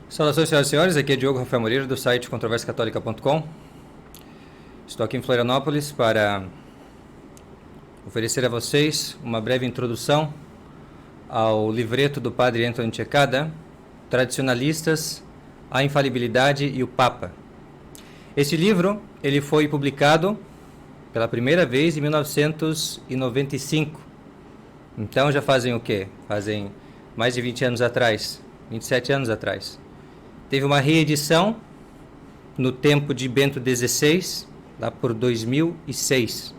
Saudações, senhoras e senhores, aqui é Diogo Rafael Moreira, do site controversiacatólica.com. Estou aqui em Florianópolis para oferecer a vocês uma breve introdução ao livreto do Padre Anthony Cekada, Tradicionalistas, a Infalibilidade e o Papa. Este livro ele foi publicado pela primeira vez em 1995. Então já fazem o quê? Fazem mais de 20 anos atrás, 27 anos atrás. Teve uma reedição no tempo de Bento XVI, lá por 2006.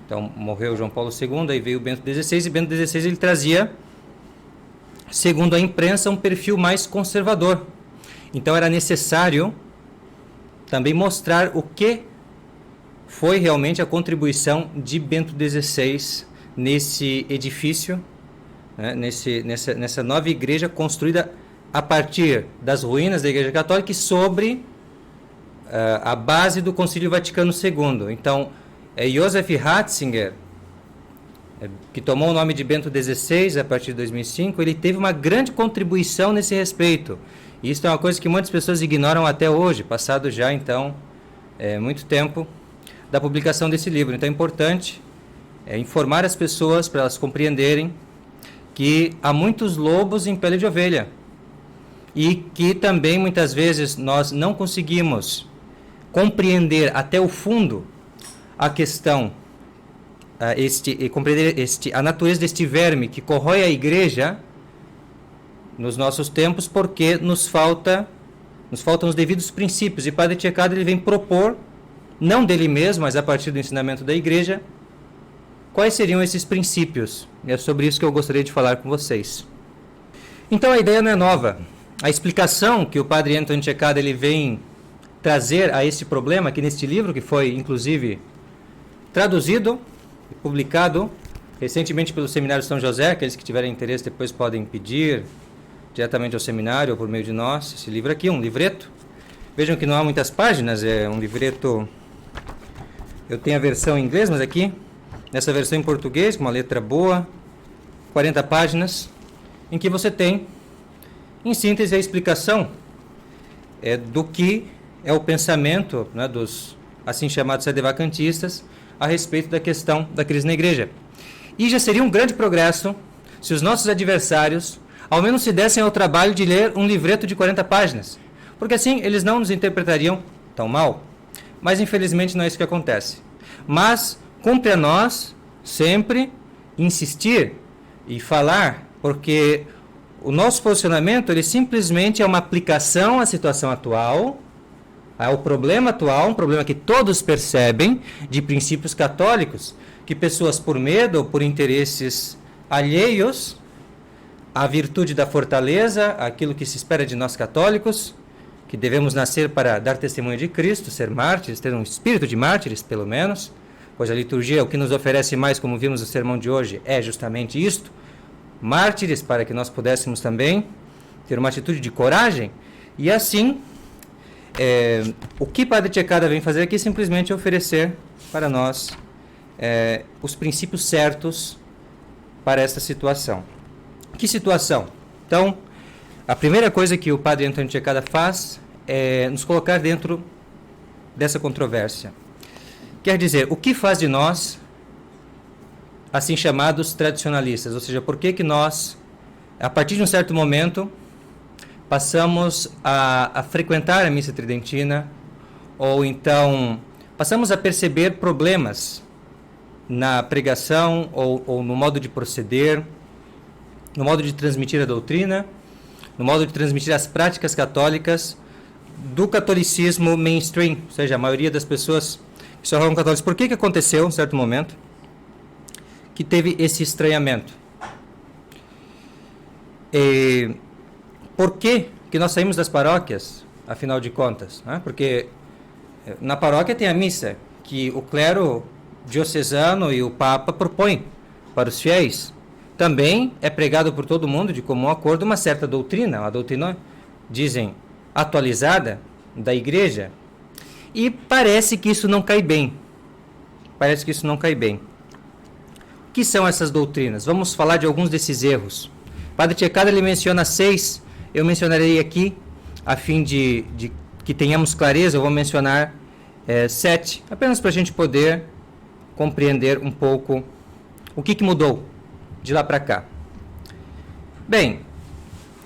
Então morreu João Paulo II, aí veio Bento XVI, e Bento XVI ele trazia, segundo a imprensa, um perfil mais conservador. Então era necessário também mostrar o que foi realmente a contribuição de Bento XVI nesse edifício, né, nessa nova igreja construída a partir das ruínas da Igreja Católica e sobre a base do Concílio Vaticano II. Então, Joseph Ratzinger, que tomou o nome de Bento XVI a partir de 2005, ele teve uma grande contribuição nesse respeito. E isso é uma coisa que muitas pessoas ignoram até hoje, passado já, então, muito tempo da publicação desse livro. Então, é importante informar as pessoas para elas compreenderem que há muitos lobos em pele de ovelha. E que também, muitas vezes, nós não conseguimos compreender até o fundo a questão, compreender a natureza deste verme que corrói a igreja nos nossos tempos, porque nos faltam os devidos princípios. E Padre Cekada ele vem propor, não dele mesmo, mas a partir do ensinamento da igreja, quais seriam esses princípios. E é sobre isso que eu gostaria de falar com vocês. Então a ideia não é nova. A explicação que o Padre Anthony Cekada ele vem trazer a este problema aqui neste livro, que foi inclusive traduzido e publicado recentemente pelo Seminário São José. Aqueles que tiverem interesse depois podem pedir diretamente ao seminário ou por meio de nós. Esse livro aqui, um livreto. Vejam que não há muitas páginas, é um livreto. Eu tenho a versão em inglês, mas aqui, nessa versão em português, com uma letra boa, 40 páginas, em que você tem, em síntese, a explicação do que é o pensamento, né, dos assim chamados sedevacantistas a respeito da questão da crise na igreja. E já seria um grande progresso se os nossos adversários ao menos se dessem ao trabalho de ler um livreto de 40 páginas, porque assim eles não nos interpretariam tão mal. Mas infelizmente não é isso que acontece. Mas cumpre a nós sempre insistir e falar, porque o nosso posicionamento ele simplesmente é uma aplicação à situação atual, ao problema atual, um problema que todos percebem, de princípios católicos, que pessoas por medo ou por interesses alheios à virtude da fortaleza, aquilo que se espera de nós católicos, que devemos nascer para dar testemunho de Cristo, ser mártires, ter um espírito de mártires pelo menos, pois a liturgia, o que nos oferece mais, como vimos no sermão de hoje, é justamente isto, mártires, para que nós pudéssemos também ter uma atitude de coragem. E assim, o que Padre Cekada vem fazer aqui é simplesmente oferecer para nós os princípios certos para esta situação. Que situação? Então, a primeira coisa que o Padre Anthony Cekada faz é nos colocar dentro dessa controvérsia. Quer dizer, o que faz de nós assim chamados tradicionalistas, ou seja, por que nós, a partir de um certo momento, passamos a frequentar a missa tridentina, ou então passamos a perceber problemas na pregação ou no modo de proceder, no modo de transmitir a doutrina, no modo de transmitir as práticas católicas do catolicismo mainstream, ou seja, a maioria das pessoas que se tornaram católicos. Por que aconteceu, em certo momento, que teve esse estranhamento? Por que nós saímos das paróquias, afinal de contas? Né? Porque na paróquia tem a missa, que o clero diocesano e o Papa propõem para os fiéis. Também é pregado por todo mundo, de comum acordo, uma certa doutrina, uma doutrina, dizem, atualizada da igreja. E parece que isso não cai bem. Parece que isso não cai bem. O que são essas doutrinas? Vamos falar de alguns desses erros. Padre Cekada ele menciona 6 eu mencionarei aqui, a fim de que tenhamos clareza, eu vou mencionar 7, apenas para a gente poder compreender um pouco o que mudou de lá para cá. Bem,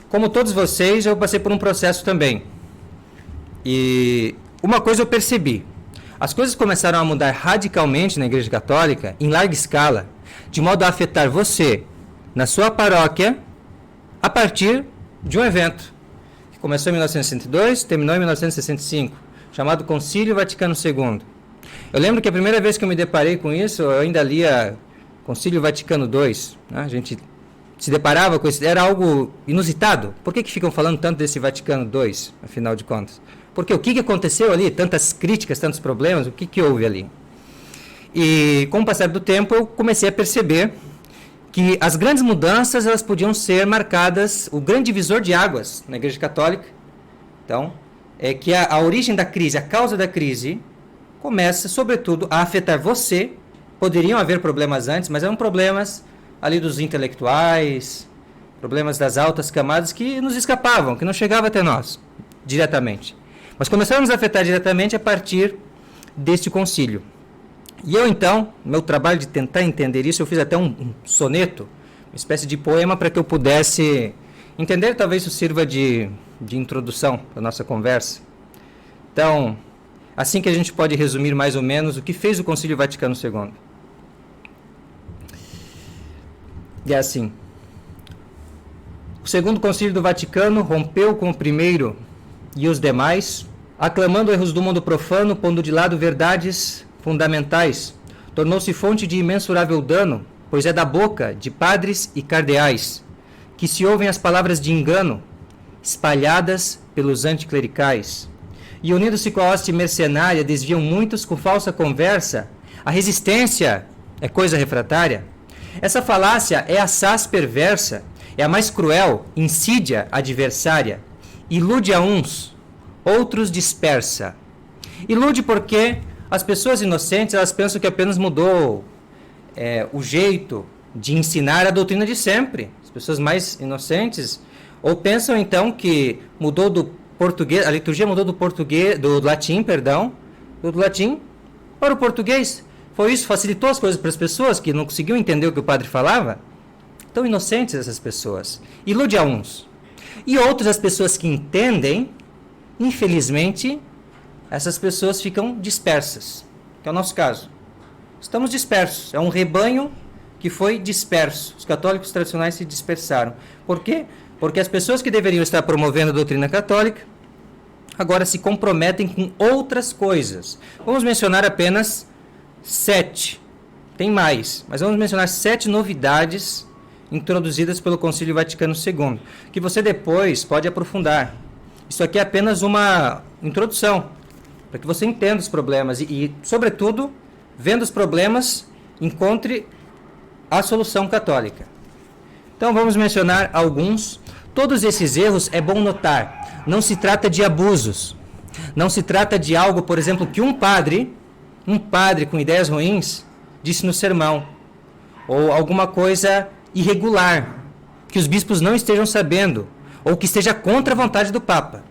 como todos vocês, eu passei por um processo também. E uma coisa eu percebi. As coisas começaram a mudar radicalmente na Igreja Católica, em larga escala, de modo a afetar você, na sua paróquia, a partir de um evento, que começou em 1962, terminou em 1965, chamado Concílio Vaticano II. Eu lembro que a primeira vez que eu me deparei com isso, eu ainda lia Concílio Vaticano II, né? A gente se deparava com isso, era algo inusitado. Por que ficam falando tanto desse Vaticano II, afinal de contas? Porque o que aconteceu ali? Tantas críticas, tantos problemas, o que houve ali? E com o passar do tempo eu comecei a perceber que as grandes mudanças elas podiam ser marcadas, o grande divisor de águas na Igreja Católica, então, é que a origem da crise, a causa da crise, começa, sobretudo, a afetar você. Poderiam haver problemas antes, mas eram problemas ali dos intelectuais, problemas das altas camadas que nos escapavam, que não chegavam até nós diretamente. Mas começaram a nos afetar diretamente a partir deste concílio. E eu, então, meu trabalho de tentar entender isso, eu fiz até um soneto, uma espécie de poema para que eu pudesse entender, talvez isso sirva de introdução para a nossa conversa. Então, assim que a gente pode resumir mais ou menos o que fez o Concílio Vaticano II. E é assim. O segundo Concílio do Vaticano rompeu com o primeiro e os demais, aclamando erros do mundo profano, pondo de lado verdades fundamentais. Tornou-se fonte de imensurável dano, pois é da boca de padres e cardeais, que se ouvem as palavras de engano, espalhadas pelos anticlericais. E unindo-se com a hoste mercenária, desviam muitos com falsa conversa. A resistência é coisa refratária. Essa falácia é assaz perversa, é a mais cruel, insídia adversária. Ilude a uns, outros dispersa. Ilude porque as pessoas inocentes, elas pensam que apenas mudou o jeito de ensinar a doutrina de sempre. As pessoas mais inocentes, ou pensam então que mudou do português, a liturgia mudou do latim para o português. Foi isso, facilitou as coisas para as pessoas que não conseguiam entender o que o padre falava. Tão inocentes essas pessoas. Ilude a uns. E outros, as pessoas que entendem, infelizmente, essas pessoas ficam dispersas, que é o nosso caso. Estamos dispersos, é um rebanho que foi disperso. Os católicos tradicionais se dispersaram. Por quê? Porque as pessoas que deveriam estar promovendo a doutrina católica, agora se comprometem com outras coisas. Vamos mencionar apenas 7. Tem mais, mas vamos mencionar 7 novidades introduzidas pelo Concílio Vaticano II, que você depois pode aprofundar. Isso aqui é apenas uma introdução, para que você entenda os problemas e, sobretudo, vendo os problemas, encontre a solução católica. Então, vamos mencionar alguns. Todos esses erros, é bom notar, não se trata de abusos. Não se trata de algo, por exemplo, que um padre com ideias ruins, disse no sermão. Ou alguma coisa irregular, que os bispos não estejam sabendo, ou que esteja contra a vontade do Papa.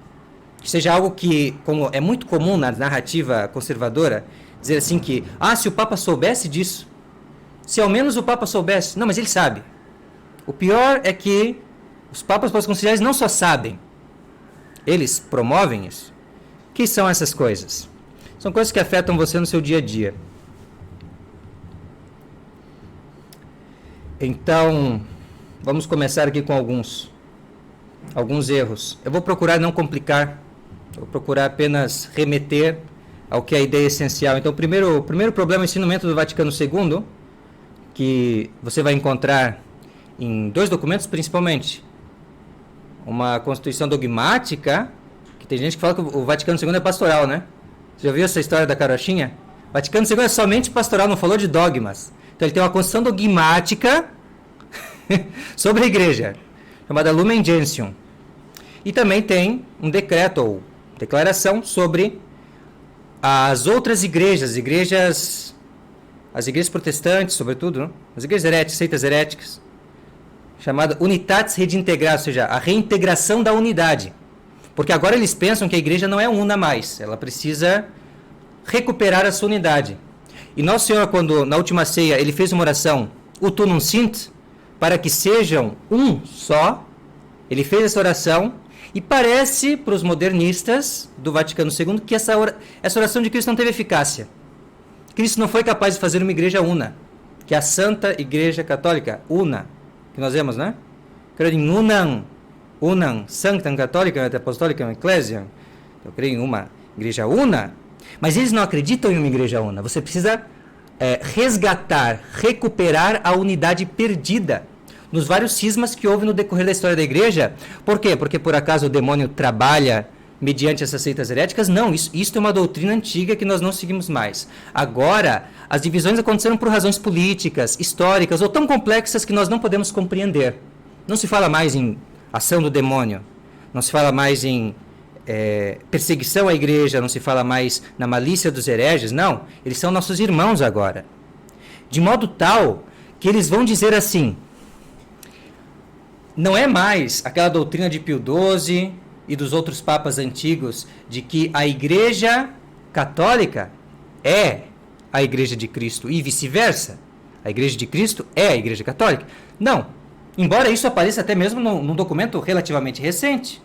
Que seja algo que, como é muito comum na narrativa conservadora, dizer assim que, se o Papa soubesse disso, se ao menos o Papa soubesse, não, mas ele sabe. O pior é que os papas pós-conciliares não só sabem, eles promovem isso. O que são essas coisas? São coisas que afetam você no seu dia a dia. Então, vamos começar aqui com alguns erros. Eu vou procurar não complicar, vou procurar apenas remeter ao que é a ideia essencial. Então, o primeiro problema é o ensinamento do Vaticano II, que você vai encontrar em 2 documentos principalmente. Uma constituição dogmática, que tem gente que fala que o Vaticano II é pastoral, né? Você já viu essa história da carochinha? O Vaticano II é somente pastoral, não falou de dogmas. Então ele tem uma constituição dogmática sobre a igreja, chamada Lumen Gentium. E também tem um decreto ou declaração sobre as outras igrejas, as igrejas protestantes, sobretudo, né? As igrejas heréticas, seitas heréticas. chamada Unitatis Redintegrata, ou seja, a reintegração da unidade. Porque agora eles pensam que a igreja não é una mais, ela precisa recuperar a sua unidade. E Nosso Senhor, quando na última ceia ele fez uma oração, Ut unum sint, para que sejam um só, ele fez essa oração, e parece para os modernistas do Vaticano II que essa oração de Cristo não teve eficácia. Cristo não foi capaz de fazer uma igreja una, que é a Santa Igreja Católica, una, que nós vemos, né? Creio em unam sanctam católicam et apostolicam ecclesiam. Eu creio em uma igreja una, mas eles não acreditam em uma igreja una. Você precisa resgatar, recuperar a unidade perdida nos vários cismas que houve no decorrer da história da igreja. Por quê? Porque por acaso o demônio trabalha mediante essas seitas heréticas? Não, isso é uma doutrina antiga que nós não seguimos mais. Agora, as divisões aconteceram por razões políticas, históricas ou tão complexas que nós não podemos compreender. Não se fala mais em ação do demônio, não se fala mais em perseguição à igreja, não se fala mais na malícia dos hereges, não. Eles são nossos irmãos agora. De modo tal que eles vão dizer assim, não é mais aquela doutrina de Pio XII e dos outros papas antigos de que a igreja católica é a igreja de Cristo e vice-versa. A igreja de Cristo é a igreja católica. Não. Embora isso apareça até mesmo num documento relativamente recente,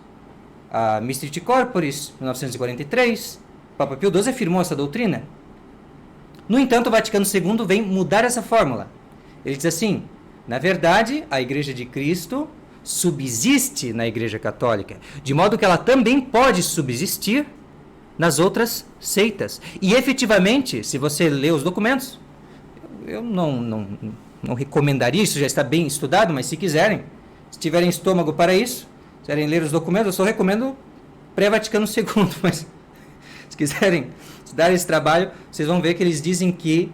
a Mystici Corporis, 1943, o Papa Pio XII afirmou essa doutrina. No entanto, o Vaticano II vem mudar essa fórmula. Ele diz assim, na verdade, a igreja de Cristo subsiste na igreja católica, de modo que ela também pode subsistir nas outras seitas. E efetivamente, se você lê os documentos, eu não recomendaria, isso já está bem estudado, mas se quiserem, se tiverem estômago para isso, se quiserem ler os documentos, eu só recomendo pré-Vaticano II, mas se quiserem estudar esse trabalho, vocês vão ver que eles dizem que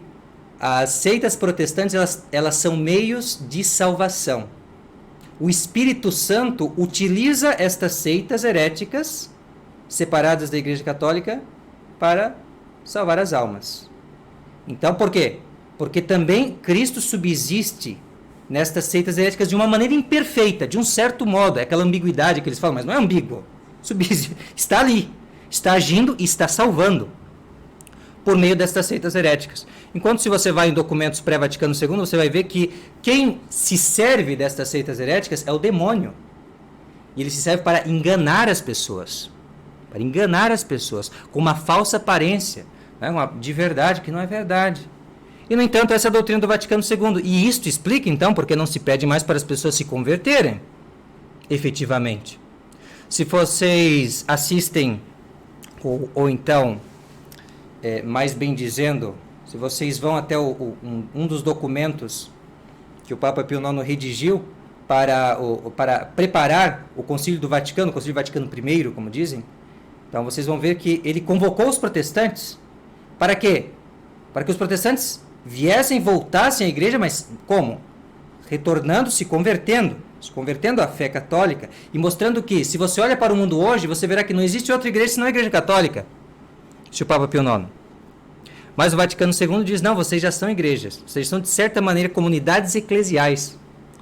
as seitas protestantes, elas são meios de salvação. O Espírito Santo utiliza estas seitas heréticas, separadas da Igreja Católica, para salvar as almas. Então, por quê? Porque também Cristo subsiste nestas seitas heréticas de uma maneira imperfeita, de um certo modo. É aquela ambiguidade que eles falam, mas não é ambíguo. Subsiste, está ali, está agindo e está salvando por meio destas seitas heréticas. Enquanto se você vai em documentos pré-Vaticano II, você vai ver que quem se serve destas seitas heréticas é o demônio. E ele se serve para enganar as pessoas. Para enganar as pessoas com uma falsa aparência, né? De verdade que não é verdade. E, no entanto, essa é a doutrina do Vaticano II. E isto explica, então, porque não se pede mais para as pessoas se converterem, efetivamente. Se vocês assistem, ou então, mais bem dizendo, se vocês vão até um dos documentos que o Papa Pio IX redigiu para preparar o Concílio do Vaticano, o Concílio Vaticano I, como dizem, então vocês vão ver que ele convocou os protestantes. Para quê? Para que os protestantes viessem, voltassem à igreja, mas como? Retornando, se convertendo à fé católica e mostrando que, se você olha para o mundo hoje, você verá que não existe outra igreja senão a igreja católica. Disse o Papa Pio IX. Mas o Vaticano II diz, não, vocês já são igrejas. Vocês são, de certa maneira, comunidades eclesiais,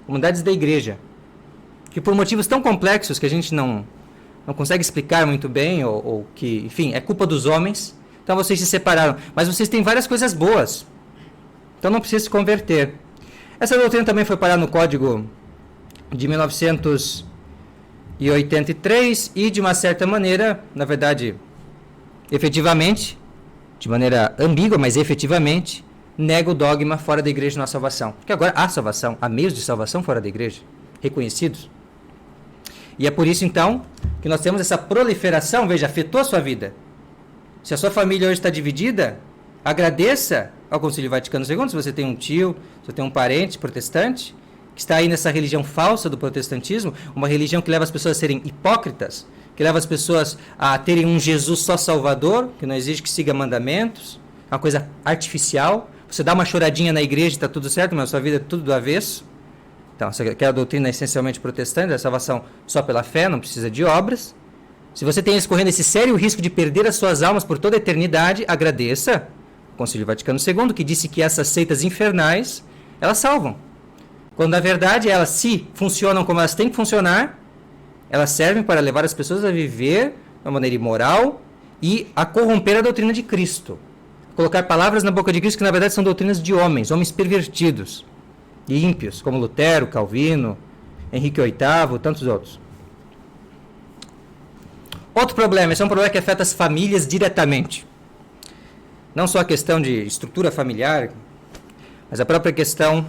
comunidades da igreja, que por motivos tão complexos que a gente não consegue explicar muito bem, ou que, enfim, é culpa dos homens, então vocês se separaram. Mas vocês têm várias coisas boas. Então não precisa se converter. Essa doutrina também foi parar no Código de 1983 e, de uma certa maneira, na verdade, efetivamente, de maneira ambígua, mas efetivamente, nega o dogma fora da igreja na salvação. Porque agora há salvação, há meios de salvação fora da igreja, reconhecidos. E é por isso, então, que nós temos essa proliferação, veja, afetou a sua vida. Se a sua família hoje está dividida, agradeça ao Concílio Vaticano II, se você tem um tio, se você tem um parente protestante, que está aí nessa religião falsa do protestantismo, uma religião que leva as pessoas a serem hipócritas, que leva as pessoas a terem um Jesus só salvador, que não exige que siga mandamentos, uma coisa artificial. Você dá uma choradinha na igreja e está tudo certo, mas a sua vida é tudo do avesso. Então, aquela doutrina essencialmente protestante, a salvação só pela fé, não precisa de obras. Se você tem correndo esse sério risco de perder as suas almas por toda a eternidade, agradeça o Concílio Vaticano II, que disse que essas seitas infernais, elas salvam. Quando na verdade elas, se funcionam como elas têm que funcionar, elas servem para levar as pessoas a viver de uma maneira imoral e a corromper a doutrina de Cristo. Colocar palavras na boca de Cristo que na verdade são doutrinas de homens pervertidos e ímpios, como Lutero, Calvino, Henrique VIII, tantos outros. Outro problema, esse é um problema que afeta as famílias diretamente. Não só a questão de estrutura familiar, mas a própria questão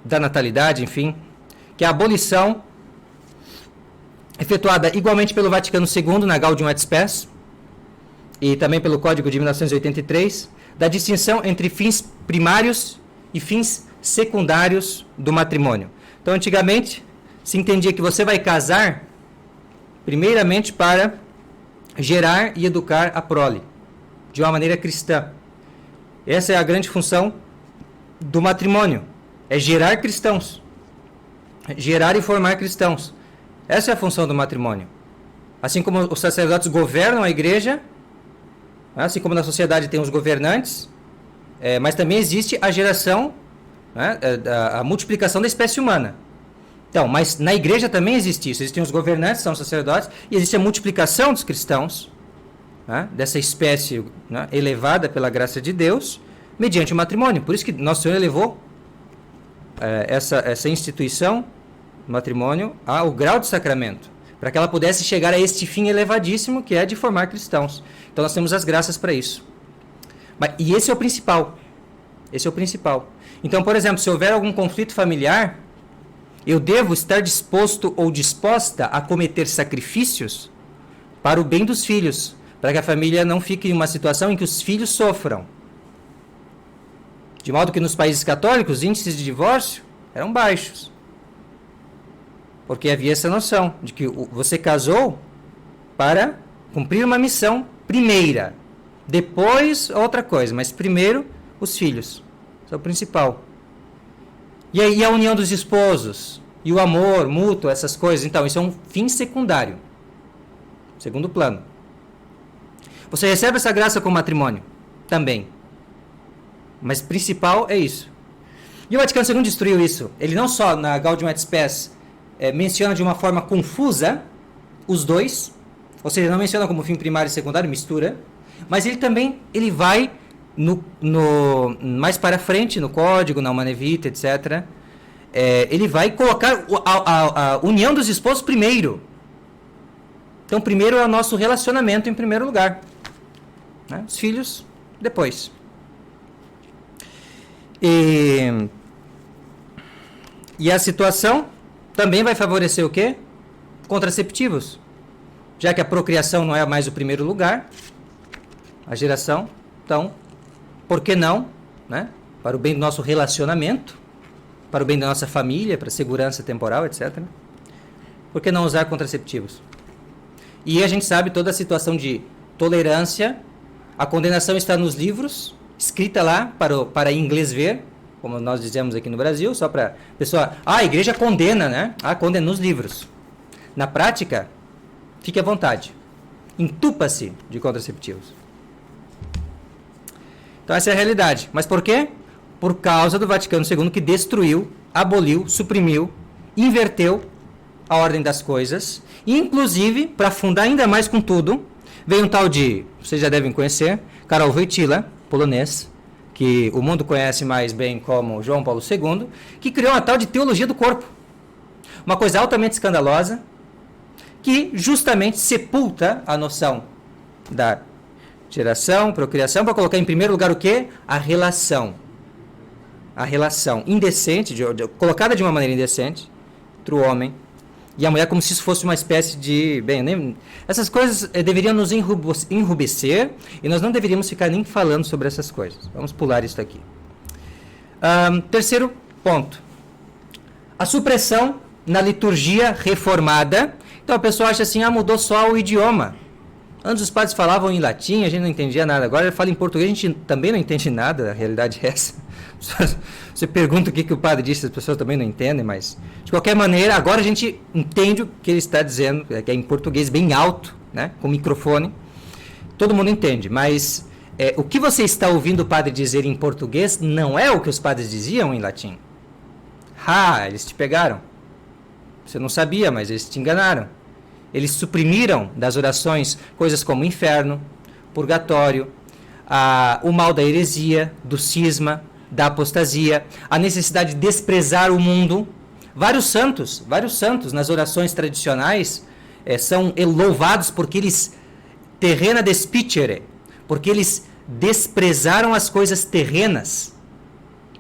da natalidade, enfim, que é a abolição efetuada igualmente pelo Vaticano II na Gaudium et Spes e também pelo Código de 1983, da distinção entre fins primários e fins secundários do matrimônio. Então, antigamente, se entendia que você vai casar primeiramente para gerar e educar a prole, de uma maneira cristã. Essa é a grande função do matrimônio, é gerar cristãos, gerar e formar cristãos. Essa é a função do matrimônio. Assim como os sacerdotes governam a igreja, assim como na sociedade tem os governantes, mas também existe a geração, a multiplicação da espécie humana. Então, mas na igreja também existe isso. Existem os governantes, são os sacerdotes, e existe a multiplicação dos cristãos, dessa espécie elevada pela graça de Deus, mediante o matrimônio. Por isso que Nosso Senhor elevou essa instituição, matrimônio, ao grau de sacramento, para que ela pudesse chegar a este fim elevadíssimo, que é de formar cristãos. Então nós temos as graças para isso. E esse é o principal. Esse é o principal. Então, por exemplo, se houver algum conflito familiar, eu devo estar disposto ou disposta a cometer sacrifícios para o bem dos filhos, para que a família não fique em uma situação em que os filhos sofram. De modo que nos países católicos, os índices de divórcio eram baixos. Porque havia essa noção de que você casou para cumprir uma missão primeira. Depois, outra coisa. Mas primeiro, os filhos. Isso é o principal. E aí a união dos esposos. E o amor mútuo, essas coisas. Então, isso é um fim secundário. Segundo plano. Você recebe essa graça com o matrimônio. Também. Mas principal é isso. E o Vaticano II destruiu isso. Ele não só na Gaudium et Spes menciona de uma forma confusa os dois, ou seja, não menciona como fim primário e secundário, mistura, mas ele também vai mais para frente no código, na Humanae Vitae, etc. Ele vai colocar a união dos esposos primeiro. Então, primeiro é o nosso relacionamento em primeiro lugar. Os filhos, depois. E a situação também vai favorecer o quê? Contraceptivos. Já que a procriação não é mais o primeiro lugar, a geração, então, por que não, para o bem do nosso relacionamento, para o bem da nossa família, para a segurança temporal, etc. Por que não usar contraceptivos? E a gente sabe toda a situação de tolerância, a condenação está nos livros, escrita lá para inglês ver, como nós dizemos aqui no Brasil, só para a pessoa... a igreja condena, condena nos livros. Na prática, fique à vontade. Entupa-se de contraceptivos. Então essa é a realidade. Mas por quê? Por causa do Vaticano II, que destruiu, aboliu, suprimiu, inverteu a ordem das coisas. E, inclusive, para afundar ainda mais com tudo, veio um tal de, vocês já devem conhecer, Karol Wojtyła, polonês, que o mundo conhece mais bem como João Paulo II, que criou uma tal de teologia do corpo. Uma coisa altamente escandalosa, que justamente sepulta a noção da geração, procriação, para colocar em primeiro lugar o quê? A relação. A relação indecente, colocada de uma maneira indecente, entre o homem e a mulher, como se isso fosse uma espécie de... essas coisas deveriam nos enrubescer e nós não deveríamos ficar nem falando sobre essas coisas. Vamos pular isso aqui. Terceiro ponto. A supressão na liturgia reformada. Então a pessoa acha assim, mudou só o idioma. Antes os padres falavam em latim, a gente não entendia nada. Agora ele fala em português, a gente também não entende nada, a realidade é essa. Você pergunta o que o padre disse, as pessoas também não entendem, mas de qualquer maneira, agora a gente entende o que ele está dizendo, que é em português bem alto, com microfone. Todo mundo entende, mas o que você está ouvindo o padre dizer em português não é o que os padres diziam em latim. Eles te pegaram. Você não sabia, mas eles te enganaram. Eles suprimiram das orações coisas como inferno, purgatório, o mal da heresia, do cisma, da apostasia, a necessidade de desprezar o mundo. Vários santos nas orações tradicionais são louvados porque eles terrena despicere, porque eles desprezaram as coisas terrenas.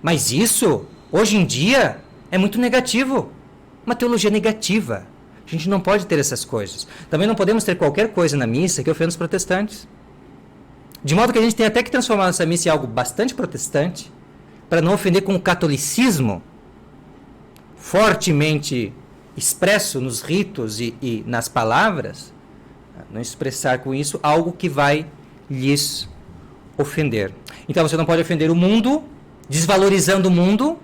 Mas isso, hoje em dia, é muito negativo. Uma teologia negativa. A gente não pode ter essas coisas. Também não podemos ter qualquer coisa na missa que ofenda os protestantes. De modo que a gente tem até que transformar essa missa em algo bastante protestante, para não ofender com o catolicismo fortemente expresso nos ritos e nas palavras, não expressar com isso algo que vai lhes ofender. Então você não pode ofender o mundo, desvalorizando o mundo,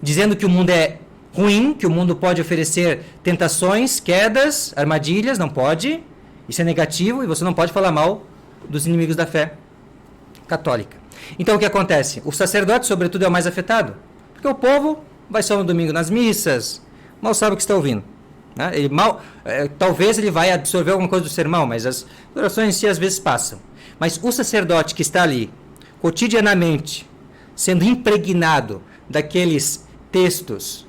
dizendo que o mundo é ruim, que o mundo pode oferecer tentações, quedas, armadilhas, não pode. Isso é negativo e você não pode falar mal dos inimigos da fé católica. Então o que acontece? O sacerdote, sobretudo, é o mais afetado, porque o povo vai só no domingo nas missas, mal sabe o que está ouvindo. Né? Talvez ele vai absorver alguma coisa do sermão, mas as orações em si às vezes passam. Mas o sacerdote que está ali, cotidianamente, sendo impregnado daqueles textos,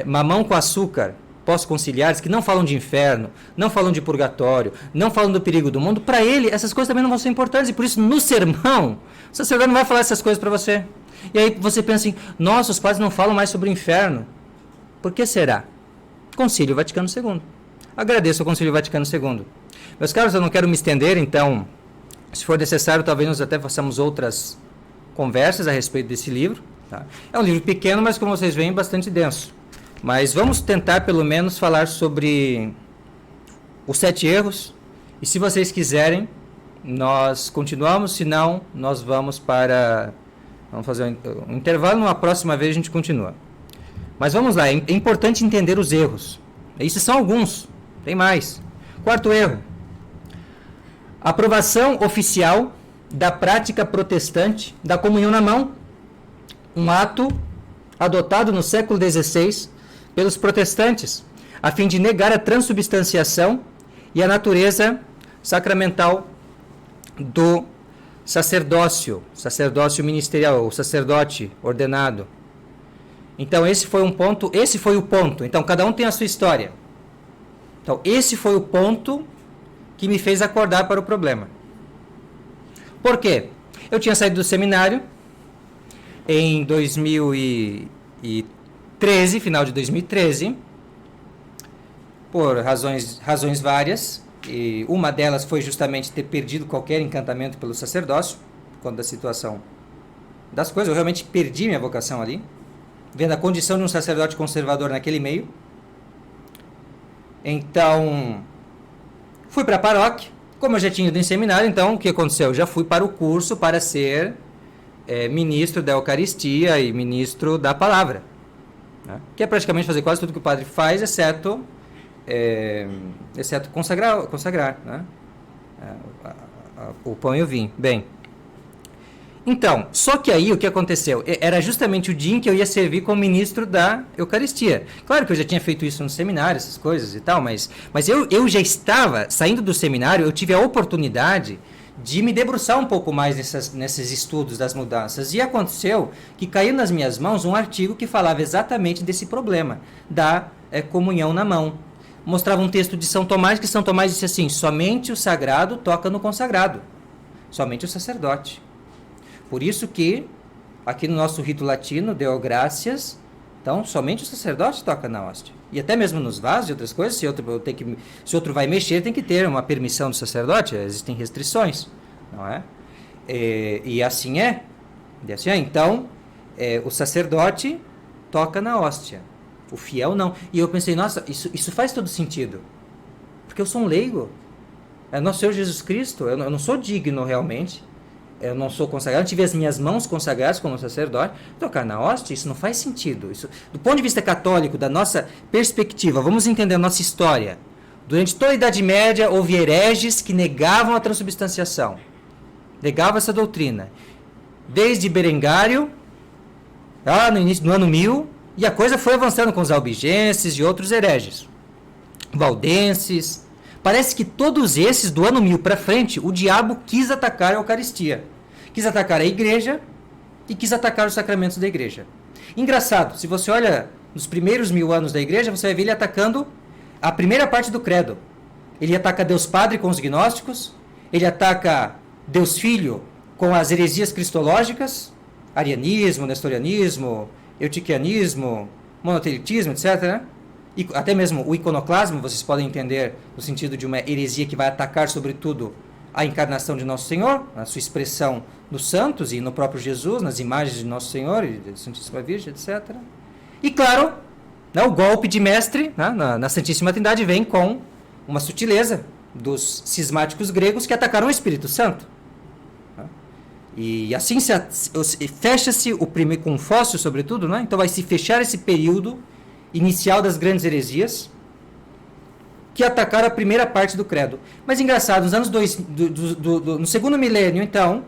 mamão com açúcar, pós-conciliares, que não falam de inferno, não falam de purgatório, não falam do perigo do mundo, para ele essas coisas também não vão ser importantes, e por isso no sermão, o sacerdote não vai falar essas coisas para você. E aí você pensa assim, nossa, os padres não falam mais sobre o inferno. Por que será? Concílio Vaticano II. Agradeço ao Concílio Vaticano II. Meus caros, eu não quero me estender, então, se for necessário, talvez nós até façamos outras conversas a respeito desse livro. Tá? É um livro pequeno, mas como vocês veem, bastante denso. Mas vamos tentar, pelo menos, falar sobre os 7 erros. E se vocês quiserem, nós continuamos. Se não, nós vamos fazer um intervalo. Numa próxima vez a gente continua. Mas vamos lá. É importante entender os erros. Esses são alguns. Tem mais. 4º erro. Aprovação oficial da prática protestante da comunhão na mão. Um ato adotado no século XVI pelos protestantes, a fim de negar a transubstanciação e a natureza sacramental do sacerdócio ministerial, o sacerdote ordenado. Então esse foi o ponto. Então cada um tem a sua história. Então esse foi o ponto que me fez acordar para o problema. Por quê? Eu tinha saído do seminário em 2013, final de 2013, por razões várias, e uma delas foi justamente ter perdido qualquer encantamento pelo sacerdócio, por conta da situação das coisas. Eu realmente perdi minha vocação ali, vendo a condição de um sacerdote conservador naquele meio. Então, fui para a paróquia, como eu já tinha ido em seminário, então o que aconteceu? Eu já fui para o curso para ser ministro da Eucaristia e ministro da Palavra, né? Que é praticamente fazer quase tudo que o padre faz, exceto consagrar, né? O pão e o vinho. Bem, então, só que aí o que aconteceu? Era justamente o dia em que eu ia servir como ministro da Eucaristia. Claro que eu já tinha feito isso no seminário, essas coisas e tal, mas eu já estava, saindo do seminário, eu tive a oportunidade de me debruçar um pouco mais nesses estudos das mudanças. E aconteceu que caiu nas minhas mãos um artigo que falava exatamente desse problema, da comunhão na mão. Mostrava um texto de São Tomás, que São Tomás disse assim: somente o sagrado toca no consagrado, somente o sacerdote. Por isso que, aqui no nosso rito latino, Deo Gratias, então, somente o sacerdote toca na hóstia. E até mesmo nos vasos e outras coisas, se outro vai mexer, tem que ter uma permissão do sacerdote, existem restrições, não é? E assim é. Então, o sacerdote toca na hóstia, o fiel não. E eu pensei, nossa, isso faz todo sentido, porque eu sou um leigo, é nosso Senhor Jesus Cristo, eu não sou digno realmente, eu não sou consagrado, não tive as minhas mãos consagradas como sacerdote, tocar na hóstia, isso não faz sentido. Isso, do ponto de vista católico, da nossa perspectiva, vamos entender a nossa história. Durante toda a Idade Média, houve hereges que negavam a transubstanciação, negavam essa doutrina. Desde Berengário, lá no início do ano 1000, E a coisa foi avançando com os albigenses e outros hereges, valdenses. Parece que todos esses, do ano 1000 para frente, o diabo quis atacar a Eucaristia. Quis atacar a igreja e quis atacar os sacramentos da igreja. Engraçado, se você olha nos primeiros 1000 anos da igreja, você vai ver ele atacando a primeira parte do credo. Ele ataca Deus Padre com os gnósticos, ele ataca Deus Filho com as heresias cristológicas, arianismo, nestorianismo, eutiquianismo, monotelitismo, etc., né? E até mesmo o iconoclasmo, vocês podem entender no sentido de uma heresia que vai atacar, sobretudo, a encarnação de Nosso Senhor, a sua expressão nos santos e no próprio Jesus, nas imagens de Nosso Senhor e da Santíssima Virgem, etc. E, claro, né, o golpe de mestre, né, na Santíssima Trindade vem com uma sutileza dos cismáticos gregos que atacaram o Espírito Santo. E assim fecha-se o primeiro, com Fócio, sobretudo, né? Então vai se fechar esse período inicial das grandes heresias que atacaram a primeira parte do credo. Mas engraçado, nos anos no segundo milênio, então,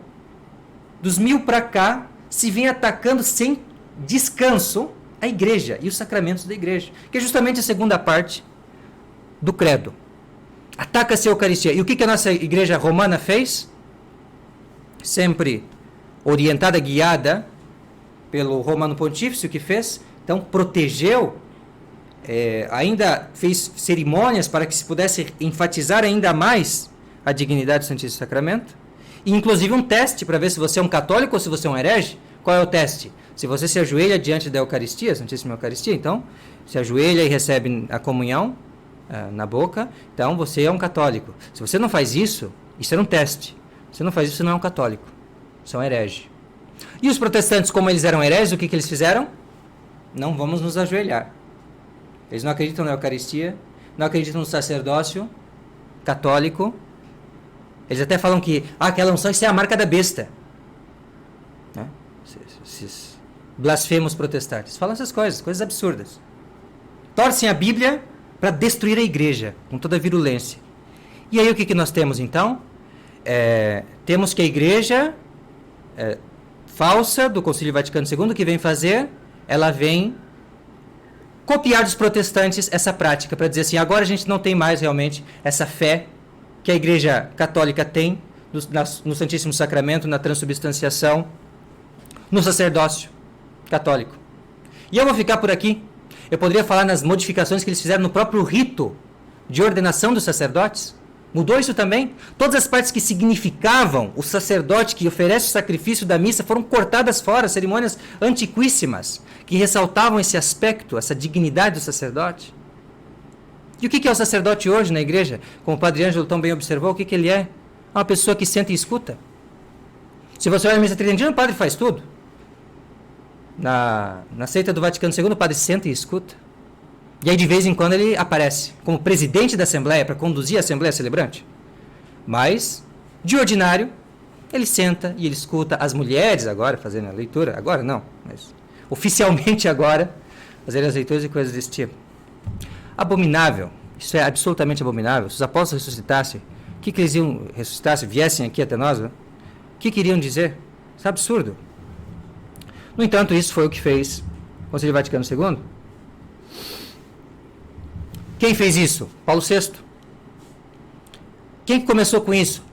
dos 1000 para cá, se vem atacando sem descanso a igreja e os sacramentos da igreja, que é justamente a segunda parte do credo. Ataca-se a Eucaristia. E o que a nossa igreja romana fez? Sempre orientada, guiada pelo Romano Pontífice, o que fez? Então, protegeu, ainda fez cerimônias para que se pudesse enfatizar ainda mais a dignidade do Santíssimo Sacramento, e inclusive um teste para ver se você é um católico ou se você é um herege. Qual é o teste? Se você se ajoelha diante da Eucaristia, Santíssima Eucaristia, então, se ajoelha e recebe a comunhão na boca, então você é um católico. Se você não faz isso, isso era um teste. Se você não faz isso, você não é um católico. Você é um herege. E os protestantes, como eles eram hereges, o que eles fizeram? Não vamos nos ajoelhar. Eles não acreditam na Eucaristia, não acreditam no sacerdócio católico. Eles até falam que aquela unção, isso é a marca da besta. Né? Esses blasfemos protestantes falam essas coisas absurdas. Torcem a Bíblia para destruir a igreja, com toda a virulência. E aí o que nós temos então? Temos que a igreja falsa do Concílio Vaticano II, que vem fazer, ela vem copiar dos protestantes essa prática, para dizer assim, agora a gente não tem mais realmente essa fé que a igreja católica tem no Santíssimo Sacramento, na transubstanciação, no sacerdócio católico. E eu vou ficar por aqui. Eu poderia falar nas modificações que eles fizeram no próprio rito de ordenação dos sacerdotes. Mudou isso também? Todas as partes que significavam o sacerdote que oferece o sacrifício da missa foram cortadas fora, cerimônias antiquíssimas, que ressaltavam esse aspecto, essa dignidade do sacerdote. E o que é o sacerdote hoje na igreja? Como o Padre Ângelo tão bem observou, o que ele é? É uma pessoa que senta e escuta. Se você olha na missa tridentina, o padre faz tudo. Na seita do Vaticano II, o padre senta e escuta. E aí, de vez em quando, ele aparece como presidente da Assembleia para conduzir a Assembleia Celebrante. Mas, de ordinário, ele senta e ele escuta as mulheres agora fazendo a leitura. Agora não, mas oficialmente agora, fazendo as leituras e coisas desse tipo. Abominável. Isso é absolutamente abominável. Se os apóstolos ressuscitassem, o que eles iam ressuscitar? Viessem aqui até nós, né? O que queriam dizer? Isso é absurdo. No entanto, isso foi o que fez o Concílio Vaticano II. Quem fez isso? Paulo VI. Quem começou com isso?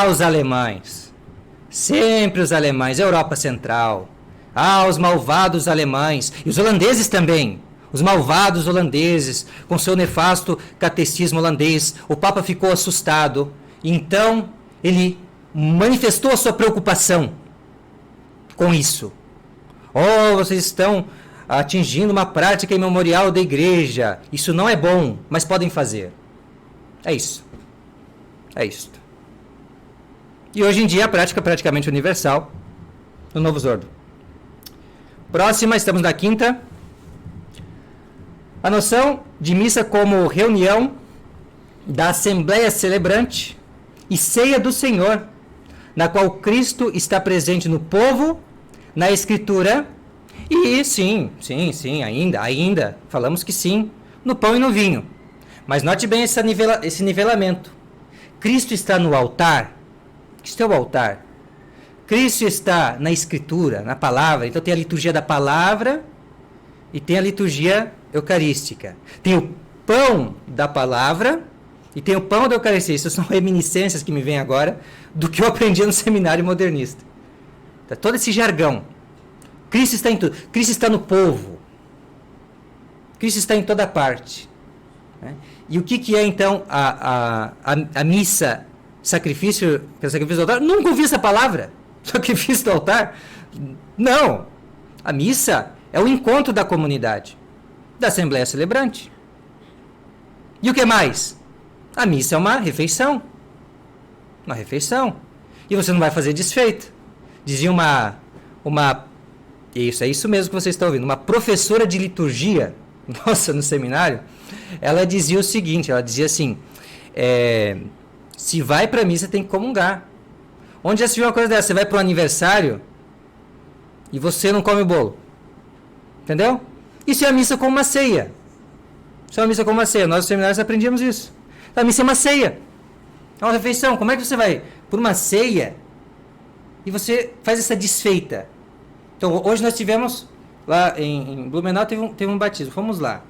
Os alemães. Sempre os alemães. Europa Central. Os malvados alemães. E os holandeses também. Os malvados holandeses, com seu nefasto catecismo holandês. O Papa ficou assustado. Então, ele manifestou a sua preocupação com isso. Vocês estão atingindo uma prática imemorial da igreja. Isso não é bom, mas podem fazer. É isso. É isso. E hoje em dia a prática é praticamente universal no Novus Ordo. Próxima, estamos na quinta. A noção de missa como reunião da Assembleia Celebrante e ceia do Senhor, na qual Cristo está presente no povo, na Escritura. E sim, ainda, falamos que sim, no pão e no vinho. Mas note bem esse nivelamento. Cristo está no altar. Cristo é o altar. Cristo está na Escritura, na palavra. Então tem a liturgia da palavra e tem a liturgia eucarística. Tem o pão da palavra e tem o pão da Eucaristia. Isso são reminiscências que me vêm agora do que eu aprendi no seminário modernista. Tá, todo esse jargão. Cristo está em tudo. Cristo está no povo. Cristo está em toda parte. Né? E o que é então a missa, sacrifício do altar? Nunca ouvi essa palavra. Sacrifício do altar? Não. A missa é o encontro da comunidade, da Assembleia Celebrante. E o que mais? A missa é uma refeição. Uma refeição. E você não vai fazer desfeita. Dizia é isso mesmo que vocês estão ouvindo, uma professora de liturgia, nossa, no seminário, ela dizia o seguinte, ela dizia assim, se vai para a missa tem que comungar. Onde já se viu uma coisa dessa? Você vai para um aniversário e você não come o bolo. Entendeu? Isso é a missa como uma ceia. Isso é uma missa como uma ceia. Nós, nos seminários, aprendíamos isso. A missa é uma ceia. É uma refeição. Como é que você vai por uma ceia e você faz essa desfeita? Então, hoje nós tivemos, lá em Blumenau, teve um batismo. Fomos lá.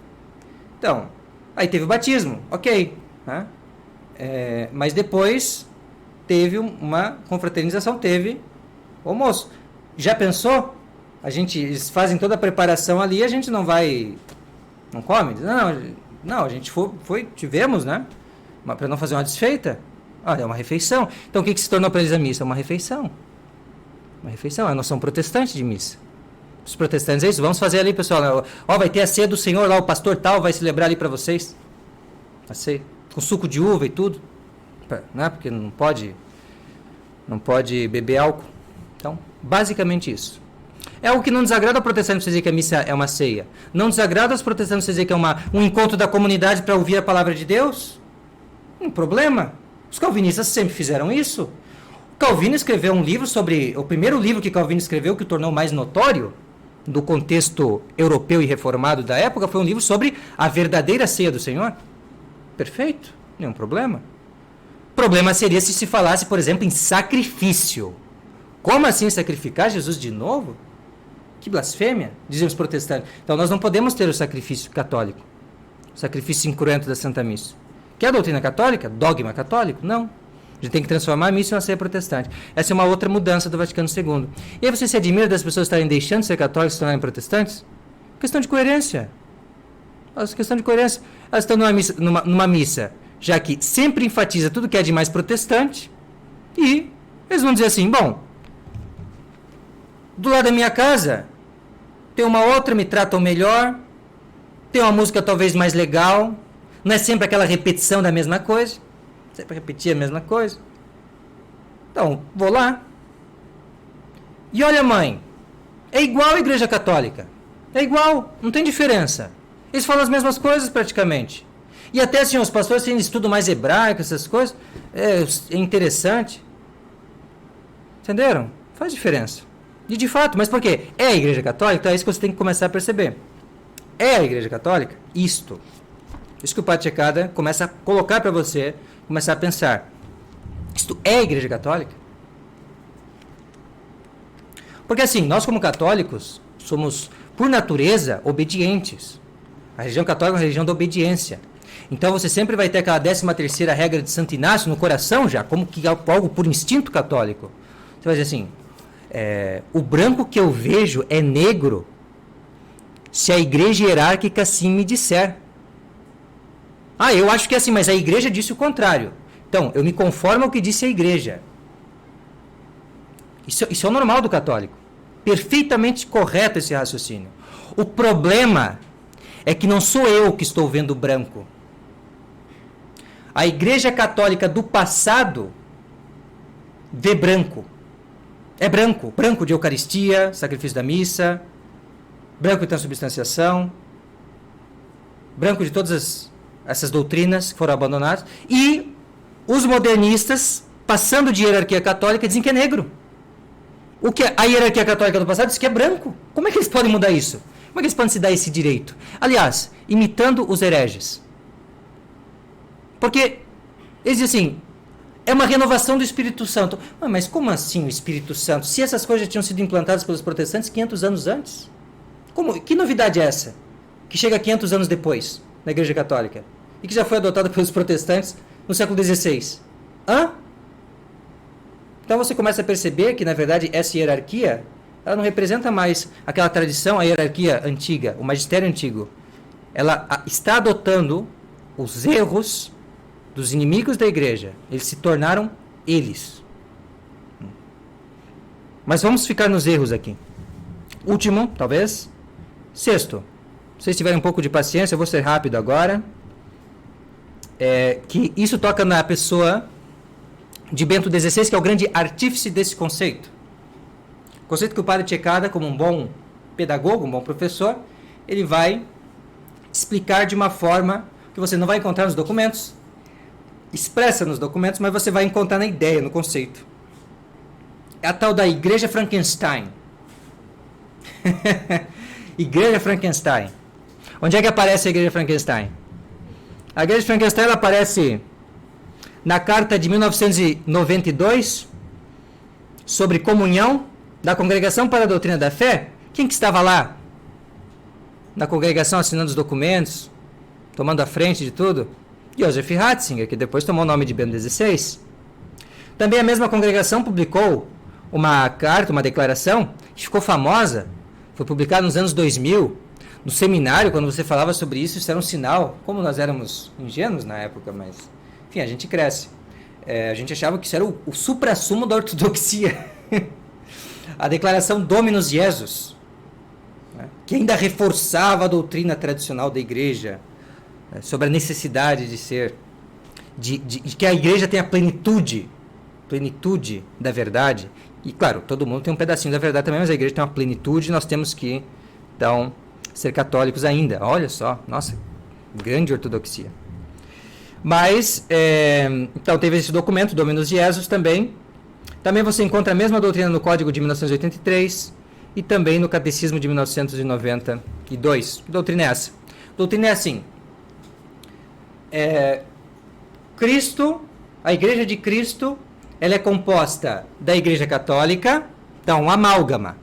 Então, aí teve o batismo. Ok. Né? Mas depois teve uma confraternização, teve o almoço. Já pensou? Eles fazem toda a preparação ali e a gente não vai... Não come? Não, a gente tivemos, né? Para não fazer uma desfeita. É uma refeição. Então, o que se tornou para eles a missa? É uma refeição. Uma refeição. É a noção protestante de missa. Os protestantes é isso. Vamos fazer ali, pessoal. Vai ter a ceia do Senhor lá, o pastor tal vai celebrar ali para vocês. A ceia. Com suco de uva e tudo. Né? Porque não pode beber álcool. Então, basicamente isso. É o que não desagrada ao protestante dizer que a missa é uma ceia. Não desagrada aos protestantes dizer que é um encontro da comunidade para ouvir a palavra de Deus? Um problema. Os calvinistas sempre fizeram isso. O Calvino escreveu um livro o primeiro livro que Calvino escreveu, que o tornou mais notório do contexto europeu e reformado da época, foi um livro sobre a verdadeira ceia do Senhor. Perfeito. Nenhum problema. O problema seria se falasse, por exemplo, em sacrifício. Como assim sacrificar Jesus de novo? Que blasfêmia, dizem os protestantes. Então nós não podemos ter o sacrifício católico, o sacrifício incruento da Santa Missa. Que é a doutrina católica? Dogma católico? Não. A gente tem que transformar a missa em uma ceia protestante. Essa é uma outra mudança do Vaticano II. E aí você se admira das pessoas estarem deixando de ser católicas e se tornarem protestantes? Questão de coerência. Questão de coerência. Elas estão numa missa, já que sempre enfatiza tudo que é de mais protestante, e eles vão dizer assim, bom, do lado da minha casa tem uma outra, me tratam melhor, tem uma música talvez mais legal, não é sempre aquela repetição da mesma coisa, sempre repetir a mesma coisa. Então, vou lá. E olha, mãe, é igual a Igreja Católica. É igual, não tem diferença. Eles falam as mesmas coisas praticamente. E até assim, os pastores têm estudo mais hebraico, essas coisas, é interessante. Entenderam? Faz diferença. E de fato, mas por quê? É a Igreja Católica? Então é isso que você tem que começar a perceber. É a Igreja Católica? Isto. Isso que o Padre Cecada começa a colocar para você, começar a pensar. Isto é a Igreja Católica? Porque assim, nós como católicos somos, por natureza, obedientes. A religião católica é uma religião da obediência. Então você sempre vai ter aquela 13ª regra de Santo Inácio no coração já, como que algo por instinto católico. Você vai dizer assim, o branco que eu vejo é negro se a igreja hierárquica assim me disser. Eu acho que é assim, mas a igreja disse o contrário. Então, eu me conformo ao que disse a igreja. Isso é o normal do católico. Perfeitamente correto esse raciocínio. O problema é que não sou eu que estou vendo branco. A igreja católica do passado vê branco. É branco. Branco de Eucaristia, sacrifício da missa, branco de transubstanciação, branco de todas essas doutrinas que foram abandonadas. E os modernistas, passando de hierarquia católica, dizem que é negro. O que a hierarquia católica do passado diz que é branco. Como é que eles podem mudar isso? Como é que eles podem se dar esse direito? Aliás, imitando os hereges. Porque eles dizem assim, é uma renovação do Espírito Santo. Mas como assim o Espírito Santo? Se essas coisas já tinham sido implantadas pelos protestantes 500 anos antes? Que novidade é essa? que chega 500 anos depois, na Igreja Católica, e que já foi adotada pelos protestantes no século XVI. Hã? Então você começa a perceber que, na verdade, essa hierarquia, ela não representa mais aquela tradição, a hierarquia antiga, o magistério antigo. Ela está adotando os erros dos inimigos da igreja. Eles se tornaram eles. Mas vamos ficar nos erros aqui. Último, talvez. Sexto. Se vocês tiverem um pouco de paciência, eu vou ser rápido agora. Que isso toca na pessoa de Bento XVI, que é o grande artífice desse conceito. O conceito que o padre Cecada, como um bom pedagogo, um bom professor, ele vai explicar de uma forma que você não vai encontrar nos documentos, expressa nos documentos, mas você vai encontrar na ideia, no conceito. É a tal da Igreja Frankenstein. Igreja Frankenstein. Onde é que aparece a Igreja Frankenstein? A Igreja Frankenstein ela aparece na carta de 1992 sobre comunhão da Congregação para a Doutrina da Fé. Quem que estava lá? Na congregação assinando os documentos, tomando a frente de tudo? Joseph Ratzinger, que depois tomou o nome de Bento XVI. Também a mesma congregação publicou uma carta, uma declaração, que ficou famosa, foi publicada nos anos 2000, no seminário, quando você falava sobre isso, isso era um sinal, como nós éramos ingênuos na época, mas, enfim, a gente cresce. A gente achava que isso era o suprassumo da ortodoxia. A declaração Dominus Jesus, né, que ainda reforçava a doutrina tradicional da igreja, sobre a necessidade de ser, de que a igreja tenha plenitude da verdade. E claro, todo mundo tem um pedacinho da verdade também, mas a igreja tem uma plenitude, nós temos que, então, ser católicos ainda. Olha só, nossa, grande ortodoxia. Mas, então teve esse documento, Dominus Jesus também. Também você encontra a mesma doutrina no Código de 1983 e também no Catecismo de 1992. Que doutrina é essa? A doutrina é assim. Cristo, a Igreja de Cristo, ela é composta da Igreja Católica, então, um amálgama.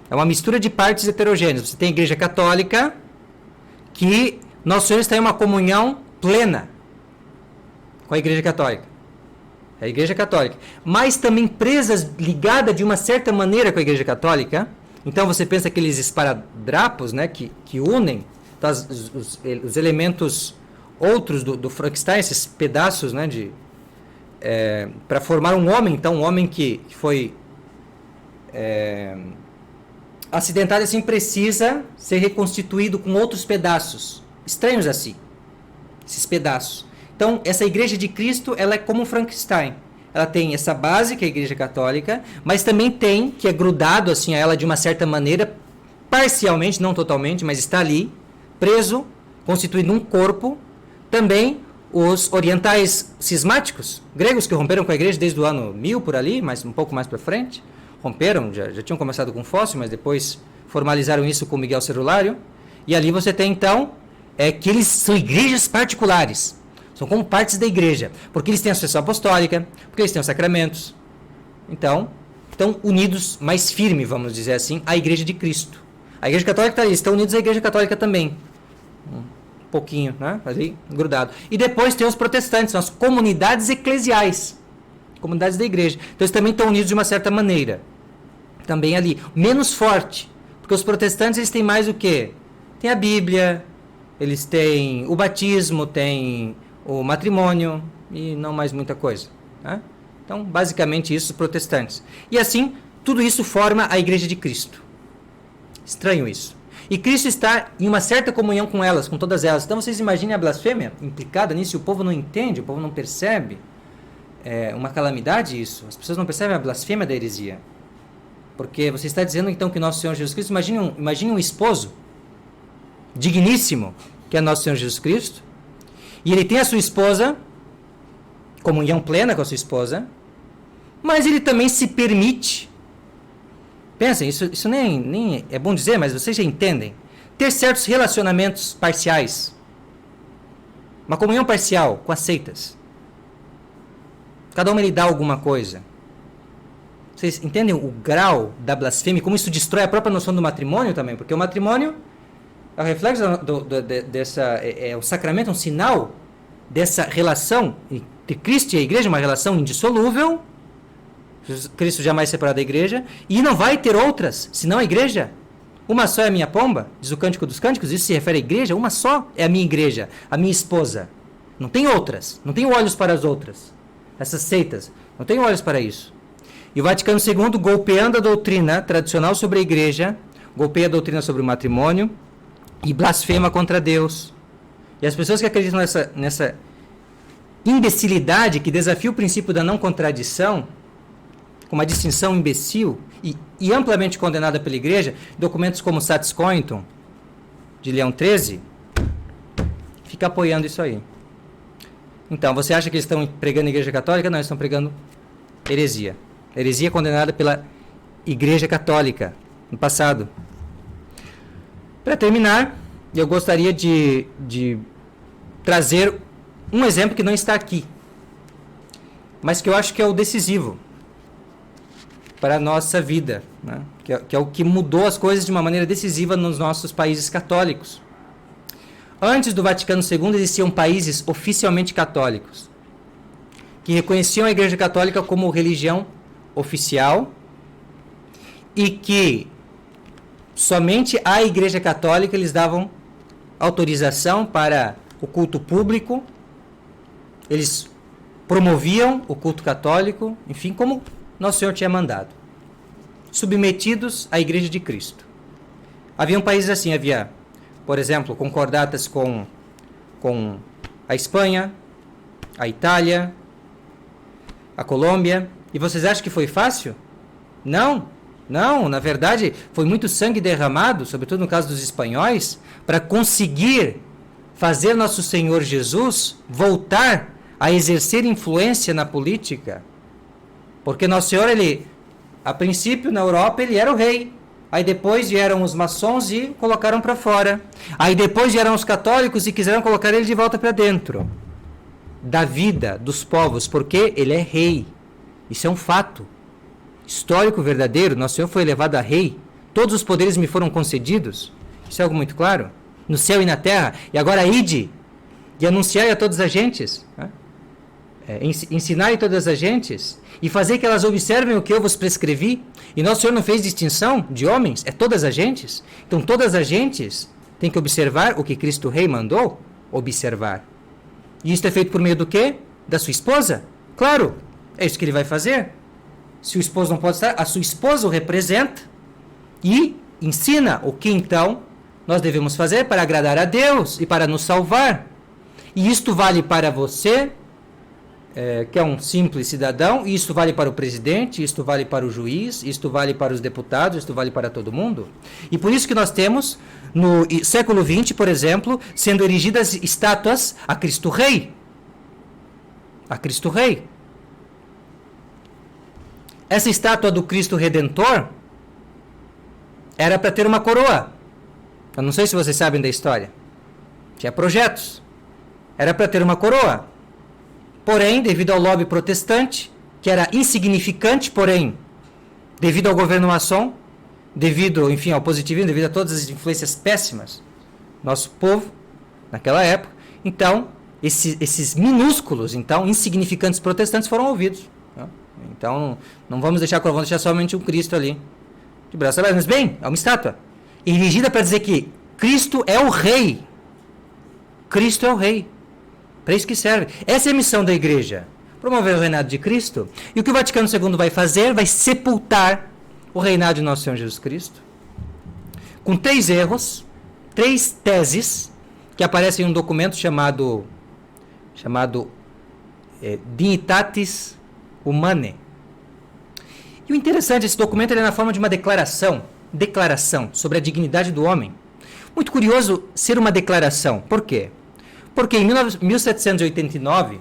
É uma mistura de partes heterogêneas. Você tem a Igreja Católica, que Nosso Senhor está em uma comunhão plena com a Igreja Católica. É a Igreja Católica. Mas também presas, ligada de uma certa maneira com a Igreja Católica. Então você pensa aqueles esparadrapos, né, que unem tá, os elementos outros do Frankenstein, esses pedaços, né, para formar um homem. Então um homem que foi acidentado assim precisa ser reconstituído com outros pedaços estranhos a si, esses pedaços. Então essa Igreja de Cristo, ela é como um Frankenstein. Ela tem essa base, que é a Igreja Católica, mas também tem, que é grudado assim a ela de uma certa maneira, parcialmente, não totalmente, mas está ali, preso, constituindo um corpo, também os orientais cismáticos, gregos que romperam com a igreja desde o ano 1000 por ali, mas um pouco mais para frente, romperam, já tinham começado com Fóssil, mas depois formalizaram isso com Miguel Cerulário, e ali você tem então, que eles são igrejas particulares, são como partes da igreja, porque eles têm a sucessão apostólica, porque eles têm os sacramentos. Então, estão unidos mais firme, vamos dizer assim, à Igreja de Cristo. A Igreja Católica está ali, estão unidos à Igreja Católica também. Um pouquinho, né? Ali, grudado. E depois tem os protestantes, são as comunidades eclesiais, comunidades da igreja. Então, eles também estão unidos de uma certa maneira. Também ali. Menos forte, porque os protestantes, eles têm mais o quê? Tem a Bíblia, eles têm o batismo, tem o matrimônio e não mais muita coisa, né? Então, basicamente isso, os protestantes. E assim, tudo isso forma a Igreja de Cristo. Estranho isso. E Cristo está em uma certa comunhão com elas, com todas elas. Então, vocês imaginem a blasfêmia implicada nisso, e o povo não entende, o povo não percebe. É uma calamidade isso. As pessoas não percebem a blasfêmia da heresia. Porque você está dizendo, então, que Nosso Senhor Jesus Cristo... Imagine um esposo digníssimo, que é Nosso Senhor Jesus Cristo, e ele tem a sua esposa, comunhão plena com a sua esposa, mas ele também se permite, pensem, isso nem é bom dizer, mas vocês já entendem, ter certos relacionamentos parciais, uma comunhão parcial com as seitas. Cada uma lhe dá alguma coisa. Vocês entendem o grau da blasfêmia, como isso destrói a própria noção do matrimônio também, porque o matrimônio, é o reflexo o sacramento, um sinal dessa relação entre Cristo e a igreja, uma relação indissolúvel. Cristo jamais separado da igreja, e não vai ter outras, senão a igreja. Uma só é a minha pomba, diz o Cântico dos Cânticos, isso se refere à igreja, uma só é a minha igreja, a minha esposa. Não tem outras, não tenho olhos para as outras. Essas seitas, não tenho olhos para isso. E o Vaticano II, golpeando a doutrina tradicional sobre a igreja, golpeia a doutrina sobre o matrimônio e blasfema contra Deus. E as pessoas que acreditam nessa imbecilidade que desafia o princípio da não contradição, com uma distinção imbecil e amplamente condenada pela igreja, documentos como Satis Coitum, de Leão XIII, fica apoiando isso aí. Então, você acha que eles estão pregando a igreja católica? Não, eles estão pregando heresia. Heresia condenada pela igreja católica no passado. Para terminar, eu gostaria de trazer um exemplo que não está aqui, mas que eu acho que é o decisivo para a nossa vida, né? que é o que mudou as coisas de uma maneira decisiva nos nossos países católicos. Antes do Vaticano II existiam países oficialmente católicos, que reconheciam a Igreja Católica como religião oficial e que somente à Igreja Católica eles davam autorização para o culto público, eles promoviam o culto católico, enfim, como Nosso Senhor tinha mandado, submetidos à Igreja de Cristo. Havia países assim, havia, por exemplo, concordatas com a Espanha, a Itália, a Colômbia. E vocês acham que foi fácil? Não, na verdade foi muito sangue derramado, sobretudo no caso dos espanhóis, para conseguir fazer Nosso Senhor Jesus voltar a exercer influência na política. Porque Nosso Senhor, a princípio na Europa, ele era o rei. Aí depois vieram os maçons e colocaram para fora. Aí depois vieram os católicos e quiseram colocar ele de volta para dentro da vida dos povos, porque ele é rei. Isso é um fato histórico verdadeiro. Nosso Senhor foi elevado a rei. Todos os poderes me foram concedidos. Isso é algo muito claro. No céu e na terra. E agora ide e anunciai a todas as gentes. Ensinai a todas as gentes e fazer que elas observem o que eu vos prescrevi. E Nosso Senhor não fez distinção de homens, é todas as gentes. Então todas as gentes têm que observar o que Cristo Rei mandou observar. E isso é feito por meio do quê? Da sua esposa? Claro, é isso que ele vai fazer. Se o esposo não pode estar, a sua esposa o representa e ensina o que então nós devemos fazer para agradar a Deus e para nos salvar. E isto vale para você, que é um simples cidadão, e isto vale para o presidente, isto vale para o juiz, isto vale para os deputados, isto vale para todo mundo. E por isso que nós temos, no século XX, por exemplo, sendo erigidas estátuas a Cristo Rei. A Cristo Rei. Essa estátua do Cristo Redentor era para ter uma coroa. Eu não sei se vocês sabem da história. Tinha projetos. Era para ter uma coroa. Porém, devido ao lobby protestante, que era insignificante, porém, devido ao governo maçom, devido, enfim, ao positivismo, devido a todas as influências péssimas do nosso povo, naquela época, então, esses minúsculos, então, insignificantes protestantes foram ouvidos. Então, não vamos deixar somente um Cristo ali, de braços abertos. Mas bem, é uma estátua, erigida para dizer que Cristo é o Rei. Cristo é o Rei. Para isso que serve. Essa é a missão da igreja. Promover o reinado de Cristo. E o que o Vaticano II vai fazer? Vai sepultar o reinado de Nosso Senhor Jesus Cristo. Com 3 erros, 3 teses, que aparecem em um documento chamado Dignitatis Humanae. E o interessante, esse documento ele é na forma de uma declaração sobre a dignidade do homem. Muito curioso ser uma declaração. Por quê? Porque em 1789,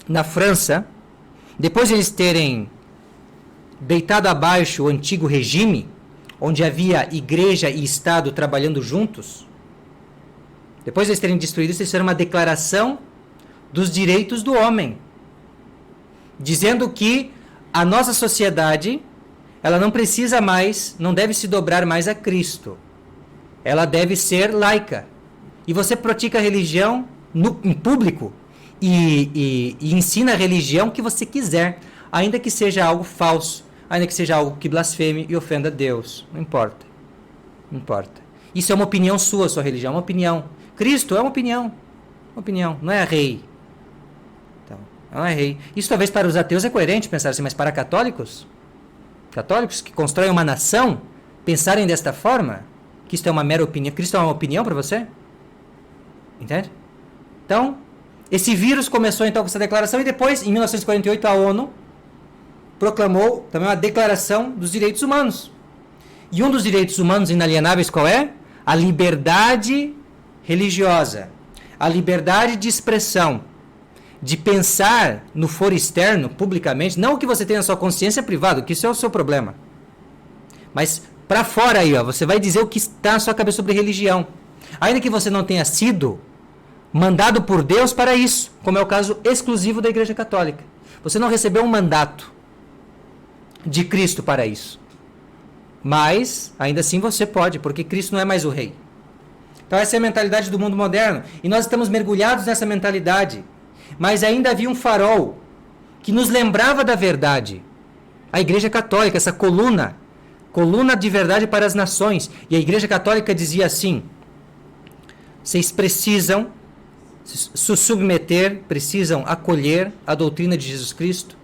na França, depois de eles terem deitado abaixo o antigo regime, onde havia igreja e Estado trabalhando juntos, depois de eles terem destruído isso, eles fizeram uma declaração dos direitos do homem, dizendo que a nossa sociedade, ela não precisa mais, não deve se dobrar mais a Cristo. ela deve ser laica. E você pratica a religião em público e ensina a religião que você quiser, ainda que seja algo falso, ainda que seja algo que blasfeme e ofenda a Deus. Não importa. Não importa. Isso é uma opinião sua religião é uma opinião. Cristo é uma opinião. Uma opinião, não é rei. Então, não é rei. Isso talvez para os ateus é coerente pensar assim, mas para católicos que constroem uma nação, pensarem desta forma, que isto é uma mera opinião. Cristo é uma opinião para você? Entende? Então, esse vírus começou então com essa declaração e depois, em 1948, a ONU proclamou também uma declaração dos direitos humanos. E um dos direitos humanos inalienáveis qual é? A liberdade religiosa. A liberdade de expressão. De pensar no foro externo, publicamente, não o que você tem na sua consciência privada, que isso é o seu problema. Mas para fora aí, ó, você vai dizer o que está na sua cabeça sobre religião. Ainda que você não tenha sido mandado por Deus para isso, como é o caso exclusivo da Igreja Católica. Você não recebeu um mandato de Cristo para isso. Mas, ainda assim você pode, porque Cristo não é mais o rei. Então essa é a mentalidade do mundo moderno. E nós estamos mergulhados nessa mentalidade. Mas ainda havia um farol que nos lembrava da verdade. A Igreja Católica, essa coluna de verdade para as nações. E a Igreja Católica dizia assim: vocês precisam se submeter, precisam acolher a doutrina de Jesus Cristo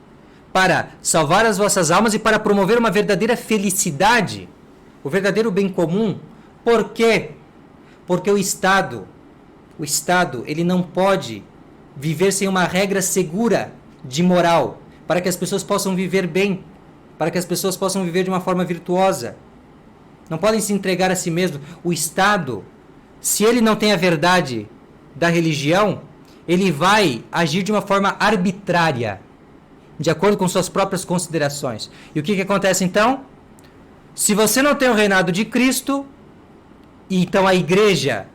para salvar as vossas almas e para promover uma verdadeira felicidade, o verdadeiro bem comum. Por quê? Porque o Estado, ele não pode viver sem uma regra segura de moral, para que as pessoas possam viver bem, para que as pessoas possam viver de uma forma virtuosa. Não podem se entregar a si mesmo. O Estado, se ele não tem a verdade da religião, ele vai agir de uma forma arbitrária, de acordo com suas próprias considerações. E o que acontece então? Se você não tem o reinado de Cristo, e então a igreja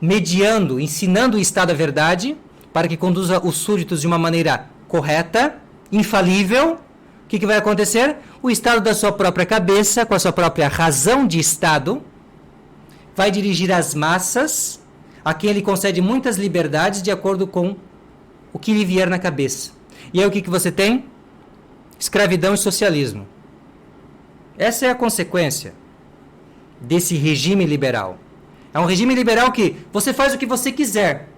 mediando, ensinando o Estado a verdade, para que conduza os súditos de uma maneira correta, infalível, o que vai acontecer? O Estado da sua própria cabeça, com a sua própria razão de Estado, vai dirigir as massas, a quem ele concede muitas liberdades de acordo com o que lhe vier na cabeça. E aí o que você tem? Escravidão e socialismo. Essa é a consequência desse regime liberal. É um regime liberal que você faz o que você quiser.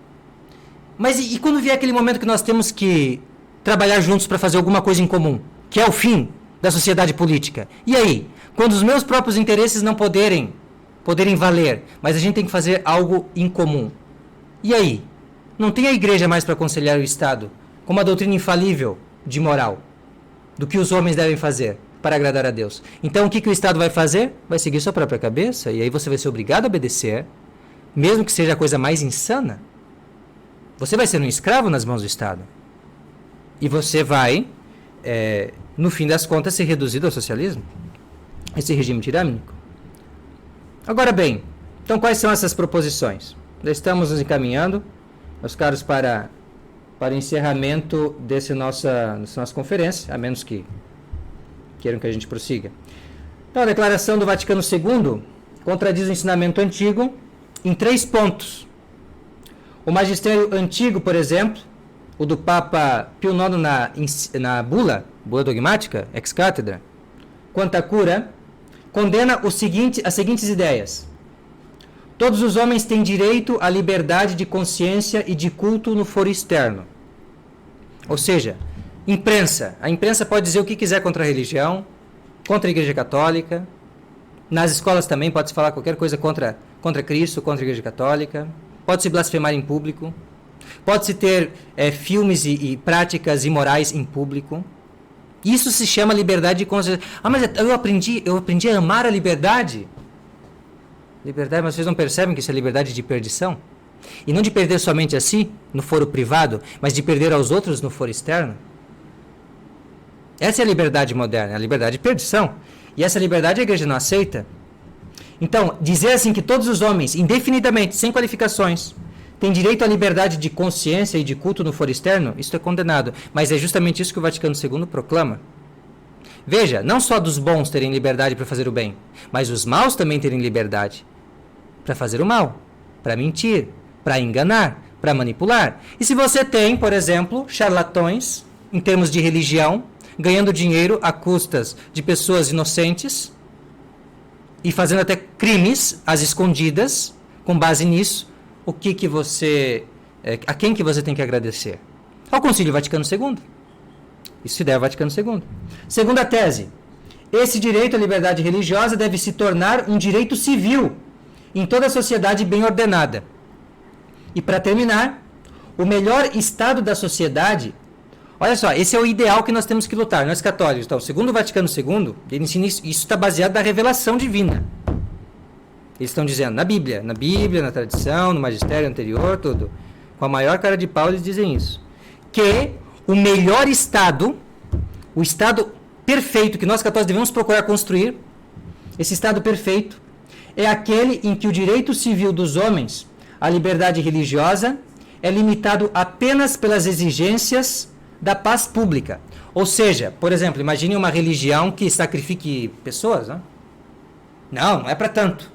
Mas e quando vier aquele momento que nós temos que trabalhar juntos para fazer alguma coisa em comum, que é o fim da sociedade política? E aí? Quando os meus próprios interesses não poderem valer, mas a gente tem que fazer algo em comum. E aí? Não tem a igreja mais para aconselhar o Estado com uma doutrina infalível de moral do que os homens devem fazer para agradar a Deus. Então o que o Estado vai fazer? Vai seguir sua própria cabeça, e aí você vai ser obrigado a obedecer, mesmo que seja a coisa mais insana. Você vai ser um escravo nas mãos do Estado. E você vai, no fim das contas, ser reduzido ao socialismo. Esse regime tirânico. Agora bem, então quais são essas proposições? Já estamos nos encaminhando, meus caros, para encerramento dessa nossa conferência, a menos que queiram que a gente prossiga. Então, a declaração do Vaticano II contradiz o ensinamento antigo em 3 pontos. O magistério antigo, por exemplo, o do Papa Pio IX na bula dogmática, ex cátedra, quanto à cura, condena as seguintes ideias. Todos os homens têm direito à liberdade de consciência e de culto no foro externo. Ou seja, imprensa. A imprensa pode dizer o que quiser contra a religião, contra a Igreja Católica. Nas escolas também pode-se falar qualquer coisa contra Cristo, contra a Igreja Católica. Pode-se blasfemar em público. Pode-se ter filmes e práticas imorais em público. Isso se chama liberdade de consciência. Ah, mas eu aprendi a amar a liberdade. Liberdade, mas vocês não percebem que isso é liberdade de perdição? E não de perder somente a si, no foro privado, mas de perder aos outros no foro externo? Essa é a liberdade moderna, a liberdade de perdição. E essa liberdade a igreja não aceita. Então, dizer assim que todos os homens, indefinidamente, sem qualificações, têm direito à liberdade de consciência e de culto no foro externo, isso é condenado. Mas é justamente isso que o Vaticano II proclama. Veja, não só dos bons terem liberdade para fazer o bem, mas os maus também terem liberdade para fazer o mal, para mentir, para enganar, para manipular. E se você tem, por exemplo, charlatões, em termos de religião, ganhando dinheiro a custas de pessoas inocentes e fazendo até crimes às escondidas, com base nisso, o que você, a quem que você tem que agradecer? Ao Concílio Vaticano II. Isso se deve ao Vaticano II. Segunda tese. Esse direito à liberdade religiosa deve se tornar um direito civil em toda a sociedade bem ordenada. E para terminar, o melhor estado da sociedade, olha só, esse é o ideal que nós temos que lutar, nós católicos. Então, segundo o Vaticano II, ele ensina isso está baseado na revelação divina. Eles estão dizendo na Bíblia, na tradição, no magistério anterior, tudo. Com a maior cara de pau eles dizem isso. Que o melhor estado, o estado perfeito que nós católicos devemos procurar construir, esse estado perfeito, é aquele em que o direito civil dos homens, a liberdade religiosa, é limitado apenas pelas exigências da paz pública. Ou seja, por exemplo, imagine uma religião que sacrifique pessoas, né? Não é para tanto.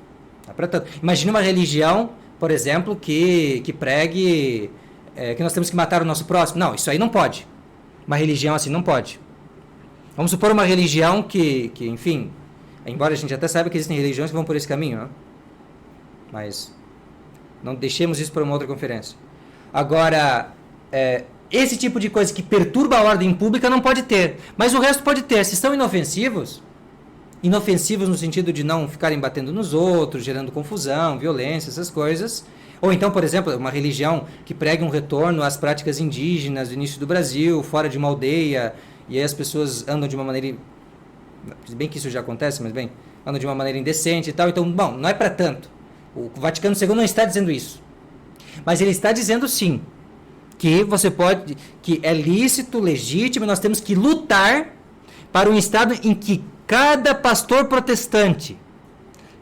Não é para tanto. Imagine uma religião, por exemplo, que pregue que nós temos que matar o nosso próximo. Não, isso aí não pode. Uma religião assim não pode. Vamos supor uma religião que enfim, embora a gente até saiba que existem religiões que vão por esse caminho, né? Mas não deixemos isso para uma outra conferência. Agora, esse tipo de coisa que perturba a ordem pública não pode ter. Mas o resto pode ter. Se são inofensivos no sentido de não ficarem batendo nos outros, gerando confusão, violência, essas coisas. Ou então, por exemplo, uma religião que pregue um retorno às práticas indígenas do início do Brasil, fora de uma aldeia, e aí as pessoas andam de uma maneira... Bem que isso já acontece, mas bem, andam de uma maneira indecente e tal. Então, bom, não é para tanto. O Vaticano II não está dizendo isso. Mas ele está dizendo sim, que você pode, que é lícito, legítimo, nós temos que lutar para um estado em que cada pastor protestante,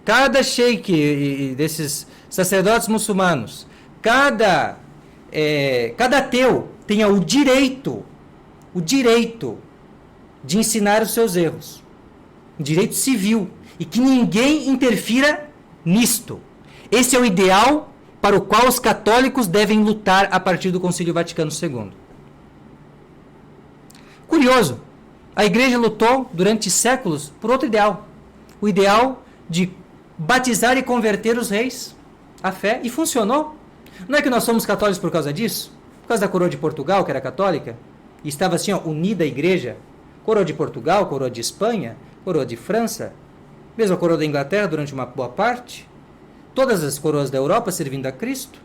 cada sheik desses sacerdotes muçulmanos, cada ateu tenha o direito de ensinar os seus erros, um direito civil, e que ninguém interfira nisto. Esse é o ideal para o qual os católicos devem lutar a partir do Concílio Vaticano II. Curioso, a Igreja lutou durante séculos por outro ideal. O ideal de batizar e converter os reis à fé, e funcionou. Não é que nós somos católicos por causa disso? Por causa da coroa de Portugal, que era católica, e estava assim, unida a Igreja. Coroa de Portugal, coroa de Espanha, coroa de França, mesmo a coroa da Inglaterra durante uma boa parte. Todas as coroas da Europa servindo a Cristo.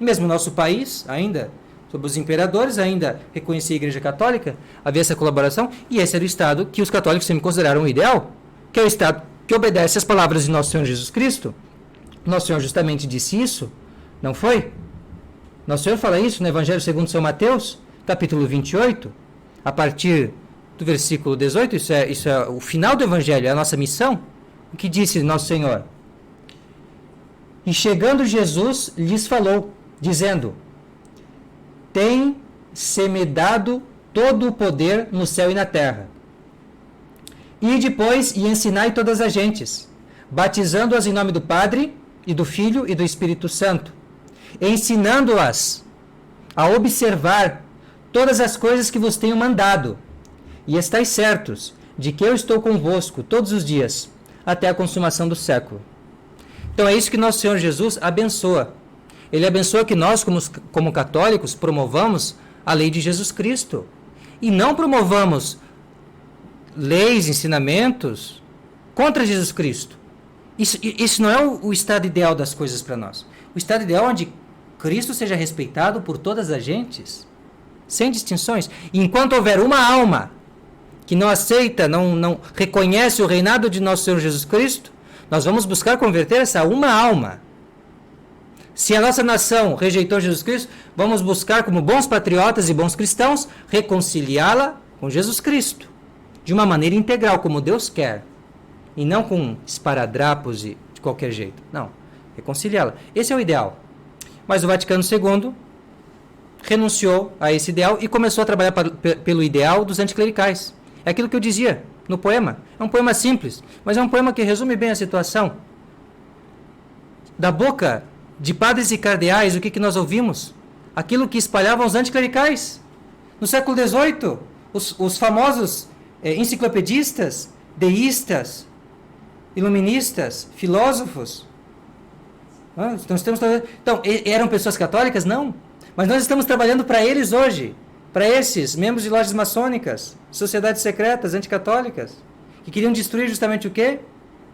Mesmo o nosso país, ainda, sob os imperadores, ainda reconhecia a Igreja Católica, havia essa colaboração, e esse era o Estado que os católicos sempre consideraram o ideal, que é o Estado que obedece às palavras de Nosso Senhor Jesus Cristo. Nosso Senhor justamente disse isso, não foi? Nosso Senhor fala isso no Evangelho segundo São Mateus, capítulo 28, a partir do versículo 18, isso é o final do Evangelho, é a nossa missão. O que disse Nosso Senhor? E chegando Jesus, lhes falou, dizendo: Tem-se-me dado todo o poder no céu e na terra. E depois e ensinai todas as gentes, batizando-as em nome do Padre, e do Filho e do Espírito Santo, ensinando-as a observar todas as coisas que vos tenho mandado. E estais certos de que eu estou convosco todos os dias, até a consumação do século. Então é isso que nosso Senhor Jesus abençoa. Ele abençoa que nós, como católicos, promovamos a lei de Jesus Cristo. E não promovamos leis, ensinamentos contra Jesus Cristo. Isso não é o estado ideal das coisas para nós. O estado ideal é onde Cristo seja respeitado por todas as gentes, sem distinções. E enquanto houver uma alma que não aceita, não reconhece o reinado de nosso Senhor Jesus Cristo, nós vamos buscar converter essa uma alma. Se a nossa nação rejeitou Jesus Cristo, vamos buscar, como bons patriotas e bons cristãos, reconciliá-la com Jesus Cristo, de uma maneira integral, como Deus quer, e não com esparadrapos e de qualquer jeito. Não, reconciliá-la. Esse é o ideal. Mas o Vaticano II renunciou a esse ideal e começou a trabalhar pelo ideal dos anticlericais. É aquilo que eu dizia no poema. É um poema simples, mas é um poema que resume bem a situação. da boca de padres e cardeais, o que nós ouvimos? Aquilo que espalhavam os anticlericais. No século XVIII, os famosos enciclopedistas, deístas, iluministas, filósofos. Então, eram pessoas católicas? Não. Mas nós estamos trabalhando para eles hoje, para esses membros de lojas maçônicas, sociedades secretas, anticatólicas, que queriam destruir justamente o quê?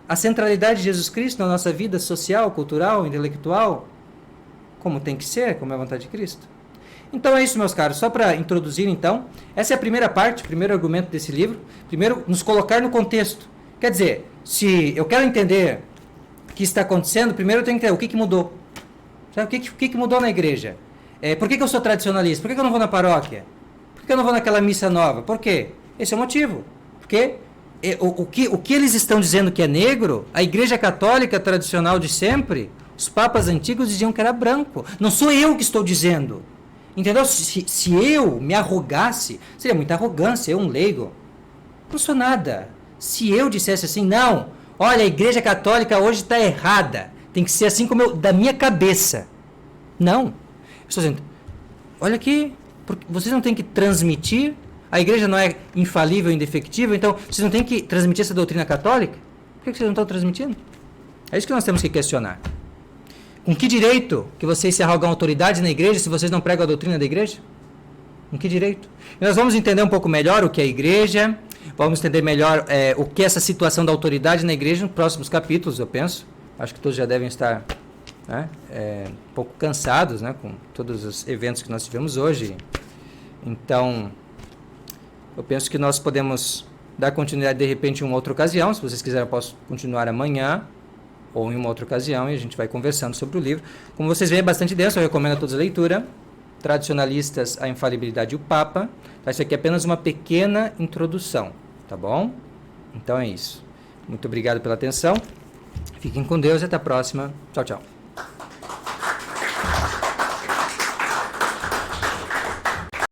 A centralidade de Jesus Cristo na nossa vida social, cultural, intelectual, como tem que ser, como é a vontade de Cristo. Então é isso, meus caros. Só para introduzir, então, essa é a primeira parte, o primeiro argumento desse livro. Primeiro, nos colocar no contexto. Quer dizer, se eu quero entender o que está acontecendo, primeiro eu tenho que entender o que mudou. Sabe? O que mudou na igreja? Por que eu sou tradicionalista? Por que eu não vou na paróquia? Por que eu não vou naquela missa nova? Por quê? Esse é o motivo. Porque o que eles estão dizendo que é negro, a igreja católica tradicional de sempre, os papas antigos diziam que era branco. Não sou eu que estou dizendo. Entendeu? Se eu me arrogasse, seria muita arrogância, eu um leigo. Não sou nada. Se eu dissesse assim, não, olha, a igreja católica hoje está errada, tem que ser assim como da minha cabeça. Não. Eu estou dizendo, olha aqui, vocês não têm que transmitir, a igreja não é infalível, indefectível, então vocês não têm que transmitir essa doutrina católica? Por que vocês não estão transmitindo? É isso que nós temos que questionar. Com que direito que vocês se arrogam autoridade na igreja se vocês não pregam a doutrina da igreja? Com que direito? E nós vamos entender um pouco melhor o que é a igreja, vamos entender melhor o que é essa situação da autoridade na igreja nos próximos capítulos, eu penso. Acho que todos já devem estar um pouco cansados, né, com todos os eventos que nós tivemos hoje. Então, eu penso que nós podemos dar continuidade de repente em uma outra ocasião. Se vocês quiserem, eu posso continuar amanhã ou em uma outra ocasião, e a gente vai conversando sobre o livro. Como vocês veem, é bastante denso, eu recomendo a todos a leitura. Tradicionalistas, a infalibilidade e o Papa. Tá, isso aqui é apenas uma pequena introdução, tá bom? Então é isso. Muito obrigado pela atenção. Fiquem com Deus e até a próxima. Tchau, tchau.